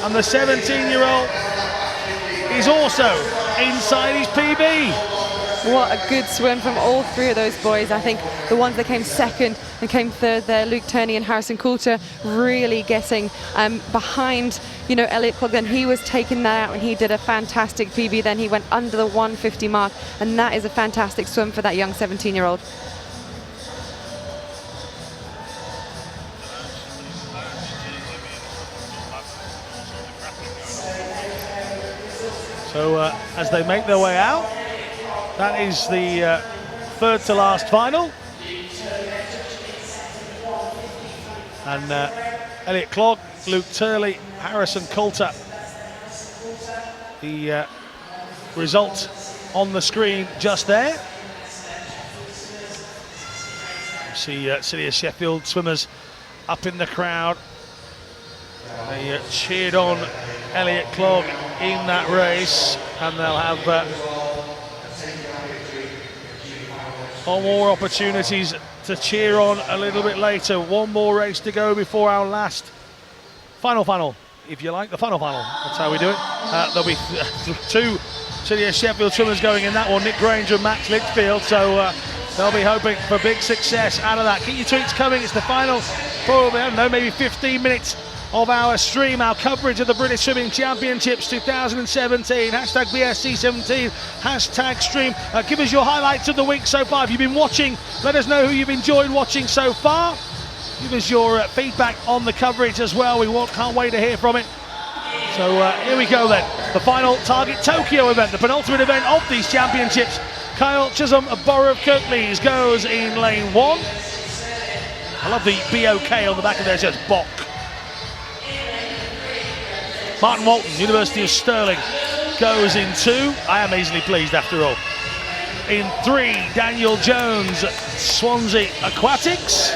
And the 17-year-old is also inside his PB. What a good swim from all 3 of those boys. I think the ones that came second and came third there, Luke Turney and Harrison Coulter, really getting behind, you know, Elliot Clogg. Then he was taking that out and he did a fantastic PB. Then he went under the 1:50 mark, and that is a fantastic swim for that young 17-year-old. So as they make their way out, that is the third to last final. And Elliot Clogg, Luke Turley, Harrison Coulter. The result on the screen just there. You see City of Sheffield swimmers up in the crowd. They cheered on Elliot Clogg in that race, and they'll have more opportunities to cheer on a little bit later. One more race to go before our last final, if you like, the final. That's how we do it. There'll be 2 City of Sheffield swimmers going in that one, Nick Granger and Max Litchfield, so they'll be hoping for big success out of that. Keep your tweets coming. It's the final, probably, I don't know, maybe 15 minutes of our stream, our coverage of the British Swimming Championships 2017, hashtag BSC17, hashtag stream. Give us your highlights of the week so far. If you've been watching, let us know who you've enjoyed watching so far. Give us your feedback on the coverage as well. We can't wait to hear from it. So here we go then. The final Target Tokyo event, the penultimate event of these championships. Kyle Chisholm of Borough of Kirklees goes in lane 1. I love the BOK on the back of there, it says BOK. Martin Walton, University of Stirling, goes in 2. I am easily pleased after all. In 3, Daniel Jones, Swansea Aquatics.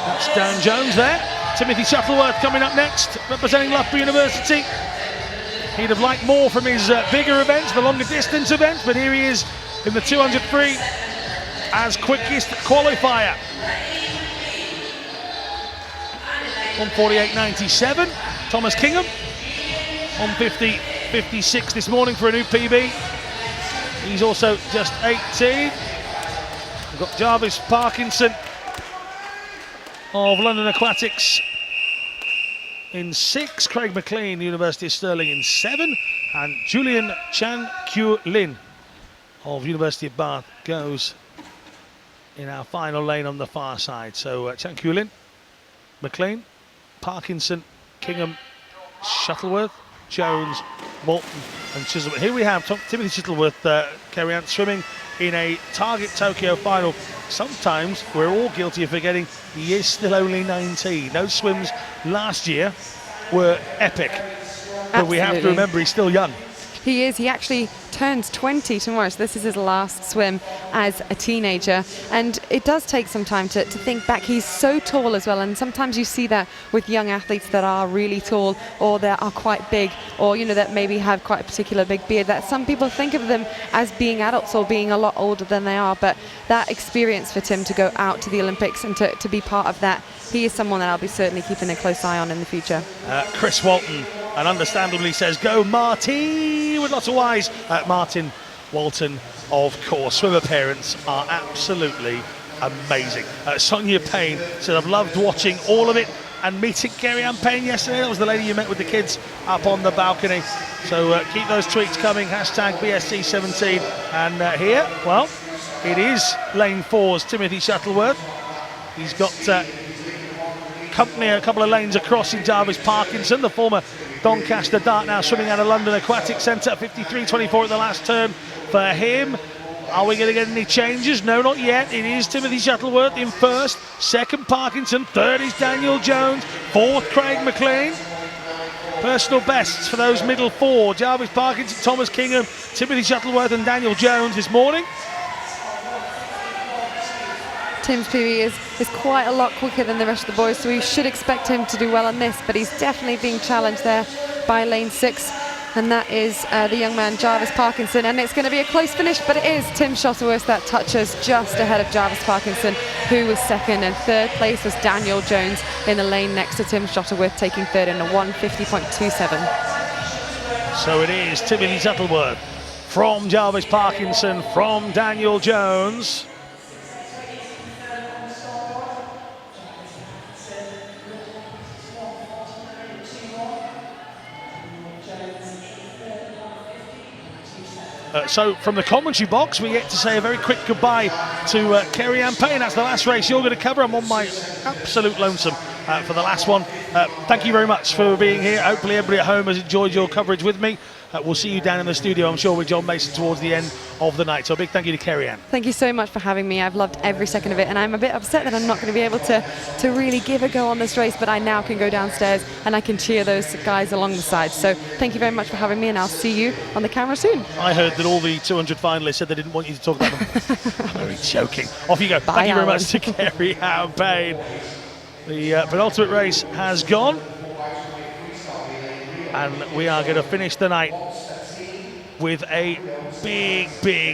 That's Dan Jones there. Timothy Shuttleworth coming up next, representing Loughborough University. He'd have liked more from his bigger events, the longer distance events, but here he is in the 200 free as quickest qualifier. 1:48.97. Thomas Kingham, 1:50.56 this morning for a new PB. He's also just 18. We've got Jarvis Parkinson of London Aquatics in 6. Craig McLean, University of Stirling, in 7. And Julian Chan Kyu Lin of University of Bath goes in our final lane on the far side. So Chan Kyu Lin, McLean, Parkinson, Kingham, Shuttleworth, Jones, Moulton and Chisholm. Here we have Timothy Shuttleworth, Kerry Ant, swimming in a Target Tokyo final. Sometimes we're all guilty of forgetting he is still only 19. Those swims last year were epic. But we have to remember he's still young. He is. He actually turns 20 tomorrow, so this is his last swim as a teenager. And it does take some time to think back. He's so tall as well, and sometimes you see that with young athletes that are really tall or that are quite big, or that maybe have quite a particular big beard, that some people think of them as being adults or being a lot older than they are. But that experience for Tim to go out to the Olympics and to be part of that, he is someone that I'll be certainly keeping a close eye on in the future. Chris Walton, and understandably says, go Marty, with lots of Y's. Martin Walton, of course. Swimmer parents are absolutely amazing. Sonia Payne said, I've loved watching all of it and meeting Kerry-Anne Payne yesterday. That was the lady you met with the kids up on the balcony. So keep those tweets coming, hashtag BSC17. And here, well, it is lane 4's Timothy Shuttleworth. He's got company a couple of lanes across in Jarvis Parkinson, the former Doncaster Dart, now swimming out of London Aquatic Centre. 53.24 at the last turn for him. Are we going to get any changes? No, not yet. It is Timothy Shuttleworth in first, second Parkinson, third is Daniel Jones, fourth Craig McLean. Personal bests for those middle 4: Jarvis Parkinson, Thomas Kingham, Timothy Shuttleworth and Daniel Jones this morning. Tim's PB is quite a lot quicker than the rest of the boys, so we should expect him to do well on this, but he's definitely being challenged there by lane 6, and that is the young man Jarvis Parkinson, and it's going to be a close finish, but it is Tim Shuttleworth that touches just ahead of Jarvis Parkinson, who was second, and third place was Daniel Jones in the lane next to Tim Shuttleworth, taking third in a 1:50.27. So it is Timothy Shuttleworth from Jarvis Parkinson, from Daniel Jones. So from the commentary box, we get to say a very quick goodbye to Kerry-Anne Payne. That's the last race you're going to cover. I'm on my absolute lonesome for the last one. Thank you very much for being here. Hopefully everybody at home has enjoyed your coverage with me. We'll see you down in the studio, I'm sure, with John Mason towards the end of the night. So a big thank you to Kerry-Anne. Thank you so much for having me. I've loved every second of it, and I'm a bit upset that I'm not going to be able to really give a go on this race, but I now can go downstairs and I can cheer those guys along the side. So thank you very much for having me, and I'll see you on the camera soon. I heard that all the 200 finalists said they didn't want you to talk about them. I'm only joking. Off you go. Bye, thank you very Alan. much to Kerry-Anne Payne. The penultimate race has gone, and we are going to finish the night with a big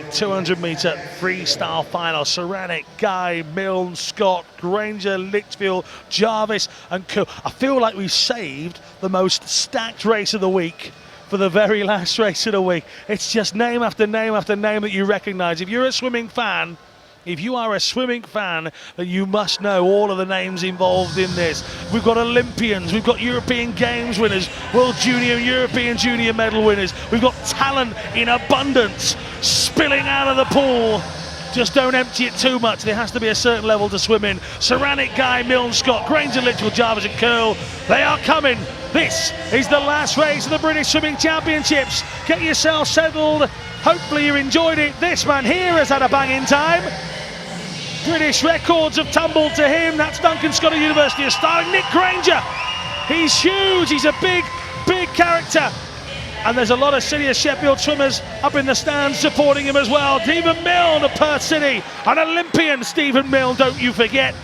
200-metre freestyle final. Ceramic, Guy, Milne, Scott, Granger, Litchfield, Jarvis and Co. I feel like we've saved the most stacked race of the week for the very last race of the week. It's just name after name after name that you recognise. If you're a swimming fan, if you are a swimming fan, then you must know all of the names involved in this. We've got Olympians, we've got European Games winners, World Junior and European Junior medal winners. We've got talent in abundance spilling out of the pool. Just don't empty it too much. There has to be a certain level to swim in. Ceramic, Guy, Milne, Scott, Granger, Litchfield, Jarvis and Curl. They are coming. This is the last race of the British Swimming Championships. Get yourself settled. Hopefully you enjoyed it. This man here has had a banging time. British records have tumbled to him. That's Duncan Scott of University of Stirling. Nick Granger, he's huge. He's a big character. And there's a lot of City of Sheffield swimmers up in the stands supporting him as well. Stephen Milne of Perth City, an Olympian Stephen Milne, don't you forget.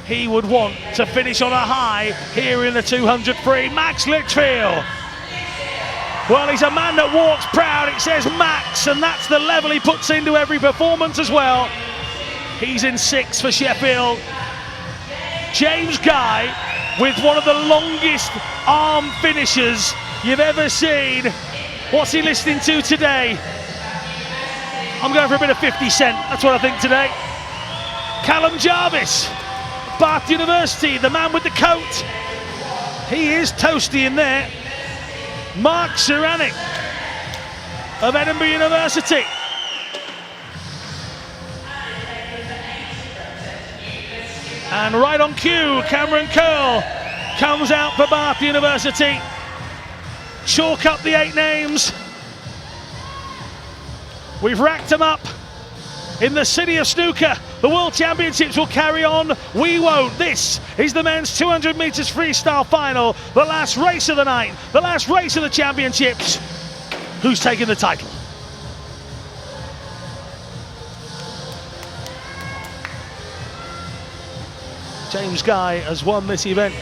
He would want to finish on a high here in the 200 free. Max Litchfield. Well, he's a man that walks proud. It says Max, and that's the level he puts into every performance as well. He's in 6th for Sheffield. James Guy with one of the longest arm finishes you've ever seen. What's he listening to today? I'm going for a bit of 50 Cent. That's what I think today. Callum Jarvis, Bath University, the man with the coat. He is toasty in there. Mark Ceranic of Edinburgh University. And right on cue, Cameron Curl comes out for Bath University. Chalk up the 8 names. We've racked them up in the city of snooker. The World Championships will carry on. We won't. This is the men's 200 metres freestyle final. The last race of the night. The last race of the championships. who's taking the title. James Guy has won this event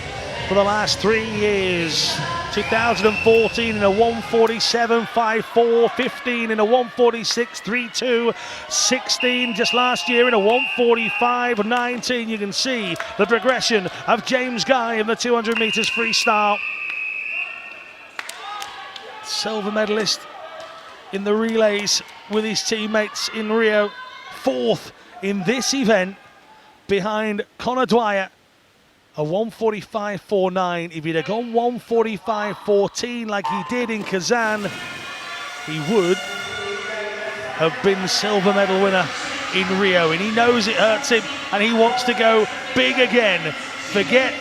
for the last 3 years. 2014 in a 147.54, 15 in a 146.32, 16 just last year in a 145.19. You can see the progression of James Guy in the 200 meters freestyle. Silver medalist in the relays with his teammates in Rio. 4th in this event behind Conor Dwyer. A 145.49. If he'd have gone 145.14 like he did in Kazan, he would have been silver medal winner in Rio. And he knows it hurts him, and he wants to go big again. Forget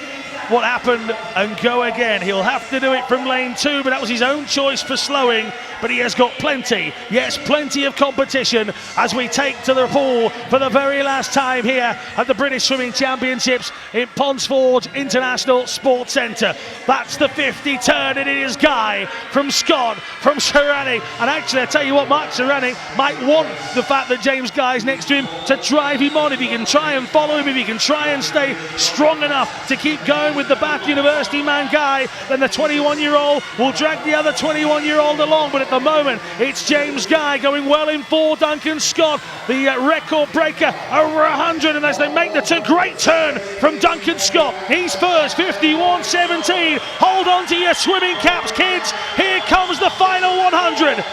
what happened and go again. He'll have to do it from lane 2, but that was his own choice for slowing. But he has got plenty, yes, plenty of competition as we take to the pool for the very last time here at the British Swimming Championships in Ponsforge International Sports Centre. That's the 50 turn, and it is Guy from Scott, from Serrani. And actually, I tell you what, Mark Serrani might want the fact that James Guy's next to him to drive him on. If he can try and follow him, if he can try and stay strong enough to keep going with the Bath University man Guy, then the 21-year-old will drag the other 21-year-old along. But at the moment, it's James Guy going well in for Duncan Scott, the record breaker, over 100, and as they make the great turn from Duncan Scott, he's first, 51.17. Hold on to your swimming caps, kids. Here comes the final 100.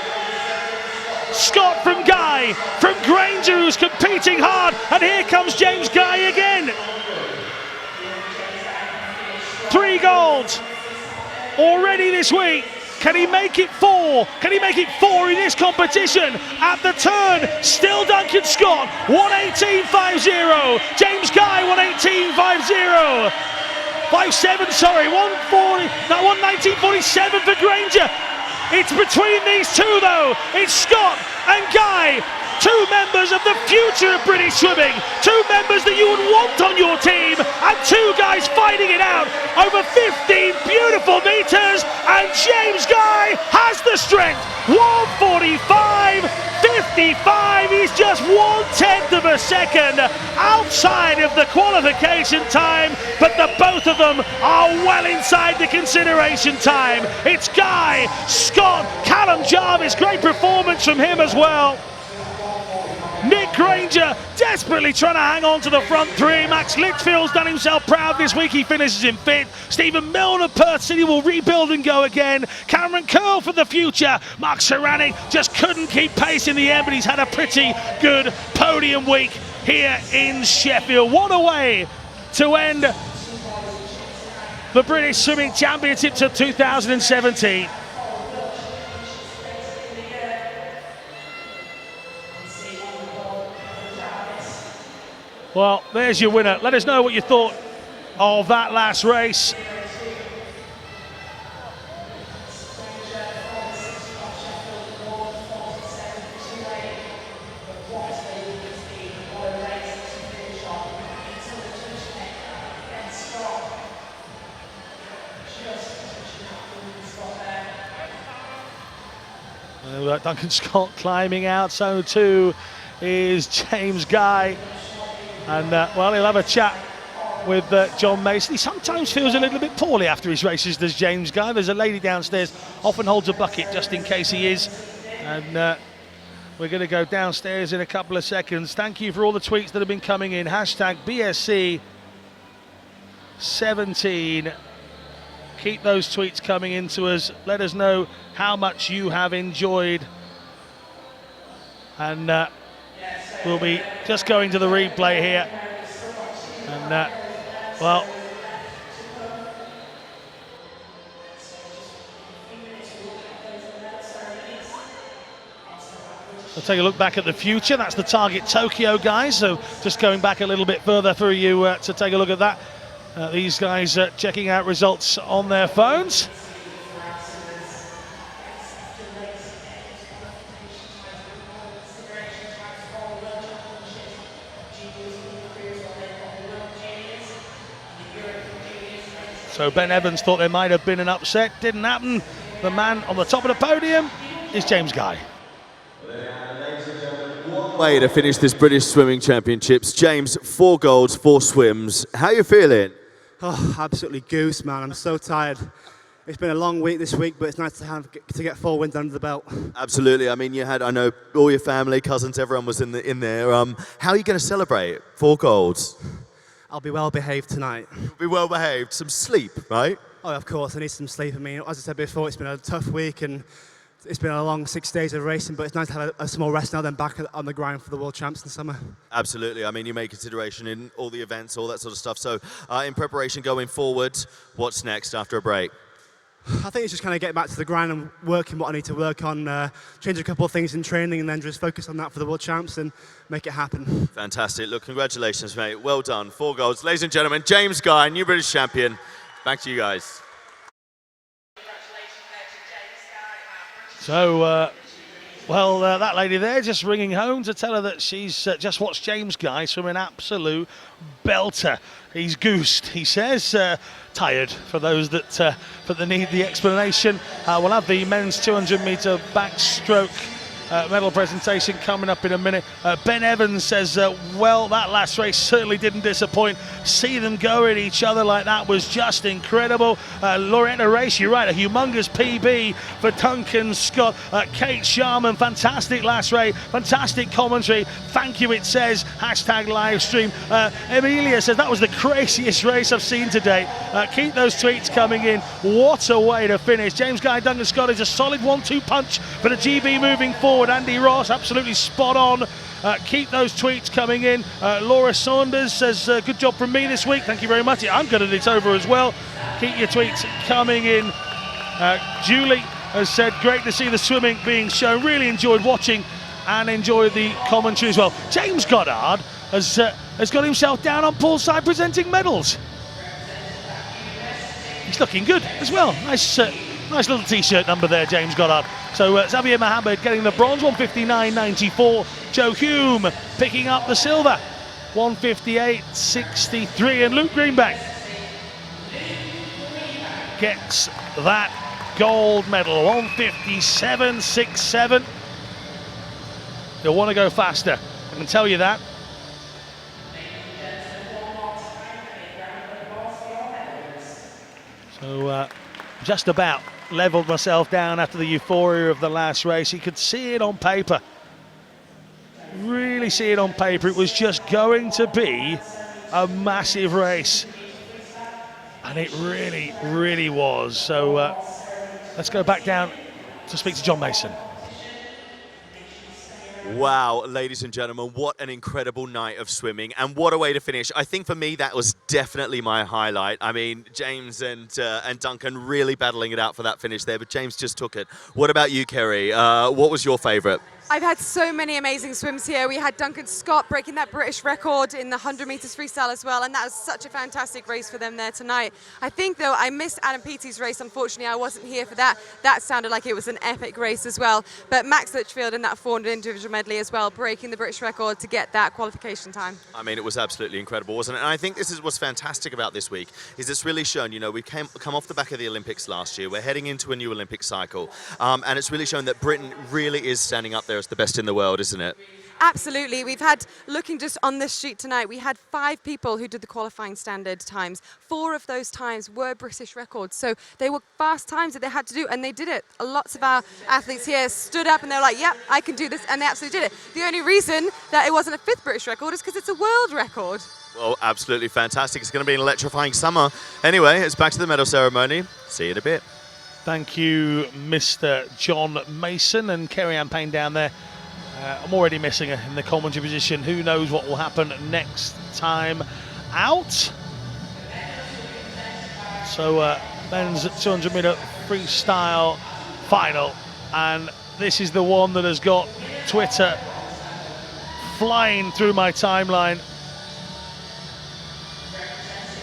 Scott from Guy, from Granger, who's competing hard, and here comes James Guy again. 3 golds already this week. Can he make it 4? Can he make it 4 in this competition? At the turn, still Duncan Scott, 118.50. James Guy, 118.50. 57, sorry, 119.47 for Granger. It's between these two though. It's Scott and Guy. 2 members of the future of British swimming, 2 members that you would want on your team, and 2 guys fighting it out over 15 beautiful meters, and James Guy has the strength. 145.55, he's just 1/10 of a second outside of the qualification time, but the both of them are well inside the consideration time. It's Guy, Scott, Callum Jarvis, great performance from him as well. Nick Granger desperately trying to hang on to the front 3. Max Litchfield's done himself proud this week. He finishes in 5th. Stephen Milne of Perth City will rebuild and go again. Cameron Curl for the future. Mark Serrani just couldn't keep pace in the end, but he's had a pretty good podium week here in Sheffield. What a way to end the British Swimming Championships of 2017. Well, there's your winner. Let us know what you thought of that last race. Duncan Scott climbing out, so too is James Guy. And well, he'll have a chat with John Mason. He sometimes feels a little bit poorly after his races, does James Guy. There's a lady downstairs, often holds a bucket just in case he is. And we're going to go downstairs in a couple of seconds. Thank you for all the tweets that have been coming in. Hashtag BSC17. Keep those tweets coming into us. Let us know how much you have enjoyed. And we'll be just going to the replay here. And, well, we'll take a look back at the future. That's the target Tokyo, guys. So just going back a little bit further for you to take a look at that. These guys checking out results on their phones. So Ben Evans thought there might have been an upset. Didn't happen. The man on the top of the podium is James Guy. Way to finish this British Swimming Championships. James, 4 golds, 4 swims. How you feeling? Oh, absolutely goose, man. I'm so tired. It's been a long week this week, but it's nice to get 4 wins under the belt. Absolutely. I mean, you had, I know, all your family, cousins, everyone was in there. How are you going to celebrate 4 golds? I'll be well behaved tonight. You'll be well behaved. Some sleep, right? Oh, of course, I need some sleep. I mean, as I said before, it's been a tough week and it's been a long 6 days of racing, but it's nice to have a small rest now, then back on the grind for the World Champs in the summer. Absolutely. I mean, you make consideration in all the events, all that sort of stuff. So in preparation going forward, what's next after a break? I think it's just kind of getting back to the grind and working what I need to work on, change a couple of things in training and then just focus on that for the World Champs and make it happen. Fantastic. Look, congratulations, mate. Well done. 4 golds. Ladies and gentlemen, James Guy, new British champion. Back to you guys. So, that lady there just ringing home to tell her that she's just watched James Guy swim an absolute belter. He's goosed, he says. Tired, for those that need the explanation. We'll have the men's 200-metre backstroke medal presentation coming up in a minute. Ben Evans says, well, that last race certainly didn't disappoint. See them go at each other like that was just incredible. Loretta Race, you're right, a humongous PB for Duncan Scott. Kate Sharman, fantastic last race, fantastic commentary. Thank you, it says, #livestream. Emilia says, that was the craziest race I've seen today. Keep those tweets coming in. What a way to finish. James Guy, Duncan Scott is a solid 1-2 punch for the GB moving forward. Andy Ross, absolutely spot on. Keep those tweets coming in. Laura Saunders says, good job from me this week. Thank you very much. I'm good at it over as well. Keep your tweets coming in. Julie has said, great to see the swimming being shown. Really enjoyed watching and enjoyed the commentary as well. James Goddard has got himself down on poolside presenting medals. He's looking good as well. Nice little t-shirt number there, James Goddard. So Xavier Mohammed getting the bronze, 159.94. Joe Hume picking up the silver, 158.63. And Luke Greenback gets that gold medal, 157.67. You'll want to go faster, I can tell you that. So just about levelled myself down after the euphoria of the last race. You could see it on paper, really see it on paper. It was just going to be a massive race, and it really, really was. So let's go back down to speak to John Mason. Wow, ladies and gentlemen, what an incredible night of swimming, and what a way to finish. I think for me that was definitely my highlight. I mean, James and Duncan really battling it out for that finish there, but James just took it. What about you, Kerry? What was your favourite? I've had so many amazing swims here. We had Duncan Scott breaking that British record in the 100 metres freestyle as well, and that was such a fantastic race for them there tonight. I think, though, I missed Adam Peaty's race. Unfortunately, I wasn't here for that. That sounded like it was an epic race as well. But Max Litchfield in that 400 individual medley as well, breaking the British record to get that qualification time. I mean, it was absolutely incredible, wasn't it? And I think this is what's fantastic about this week, is it's really shown, you know, we've come off the back of the Olympics last year. We're heading into a new Olympic cycle, and it's really shown that Britain really is standing up there as the best in the world, isn't it? Absolutely. We've had, looking just on this sheet tonight, we had 5 people who did the qualifying standard times. 4 of those times were British records. So they were fast times that they had to do, and they did it. Lots of our athletes here stood up and they were like, yep, I can do this, and they absolutely did it. The only reason that it wasn't a 5th British record is because it's a world record. Well, absolutely fantastic. It's going to be an electrifying summer. Anyway, it's back to the medal ceremony. See you in a bit. Thank you, Mr. John Mason, and Kerry-Anne Payne down there. I'm already missing her in the commentary position. Who knows what will happen next time out? So men's 200-metre freestyle final, and this is the one that has got Twitter flying through my timeline.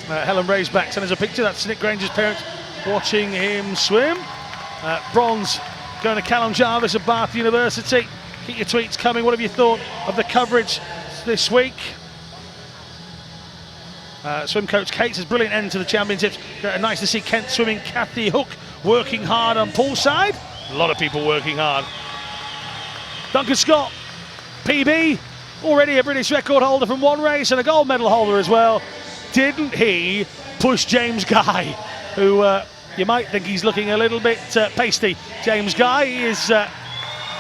Helen Raisback sent us a picture. That's Nick Granger's parents watching him swim. Bronze going to Callum Jarvis of Bath University. Keep your tweets coming. What have you thought of the coverage this week? Swim coach Kate says, brilliant end to the championships. Nice to see Kent swimming. Kathy Hook working hard on poolside. A lot of people working hard. Duncan Scott, PB, already a British record holder from one race and a gold medal holder as well. Didn't he push James Guy, who you might think he's looking a little bit pasty. James Guy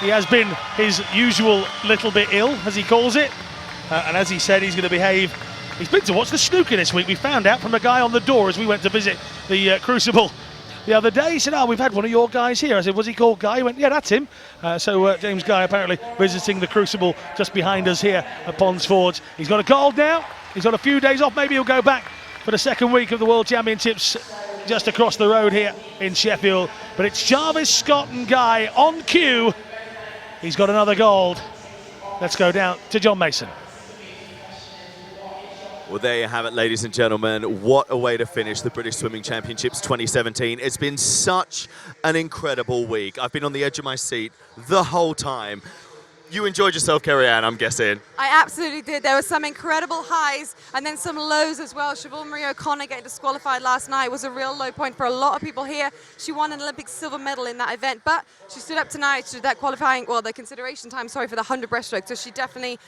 he has been his usual little bit ill, as he calls it, and as he said, he's going to behave. He's been to watch the snooker this week. We found out from a guy on the door as we went to visit the Crucible the other day. He said, "Oh, we've had one of your guys here." I said, "Was he called Guy?" He went, "Yeah, that's him." So James Guy apparently visiting the Crucible just behind us here at Ponds Forge. He's got a gold now. He's got a few days off. Maybe he'll go back for the second week of the World Championships just across the road here in Sheffield. But it's Jarvis, Scott and Guy on cue. He's got another gold. Let's go down to John Mason. Well, there you have it, ladies and gentlemen. What a way to finish the British Swimming Championships 2017. It's been such an incredible week. I've been on the edge of my seat the whole time. You enjoyed yourself, Kerry-Ann, I'm guessing. I absolutely did. There were some incredible highs and then some lows as well. Siobhan Marie O'Connor getting disqualified last night was a real low point for a lot of people here. She won an Olympic silver medal in that event, but she stood up tonight. She did that qualifying, well, the consideration time, sorry, for the 100 breaststroke. So she definitely,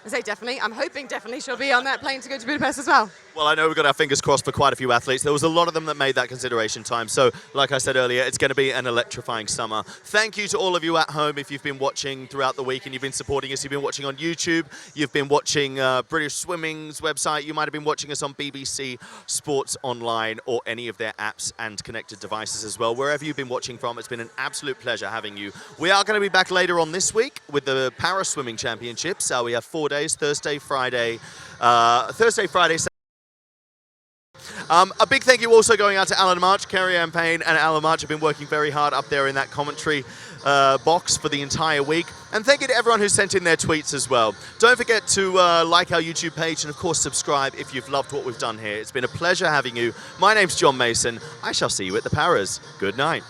I say definitely, I'm hoping definitely she'll be on that plane to go to Budapest as well. Well, I know we've got our fingers crossed for quite a few athletes. There was a lot of them that made that consideration time. So, like I said earlier, it's going to be an electrifying summer. Thank you to all of you at home if you've been watching throughout the week and you've been supporting us. You've been watching on YouTube. You've been watching British Swimming's website. You might have been watching us on BBC Sports Online or any of their apps and connected devices as well. Wherever you've been watching from, it's been an absolute pleasure having you. We are going to be back later on this week with the Paris Swimming Championships. We have 4 days, Thursday, Friday, Saturday. A big thank you also going out to Alan March. Kerry-Ann Payne and Alan March have been working very hard up there in that commentary box for the entire week. And thank you to everyone who sent in their tweets as well. Don't forget to like our YouTube page and of course subscribe if you've loved what we've done here. It's been a pleasure having you. My name's John Mason. I shall see you at the Paras. Good night.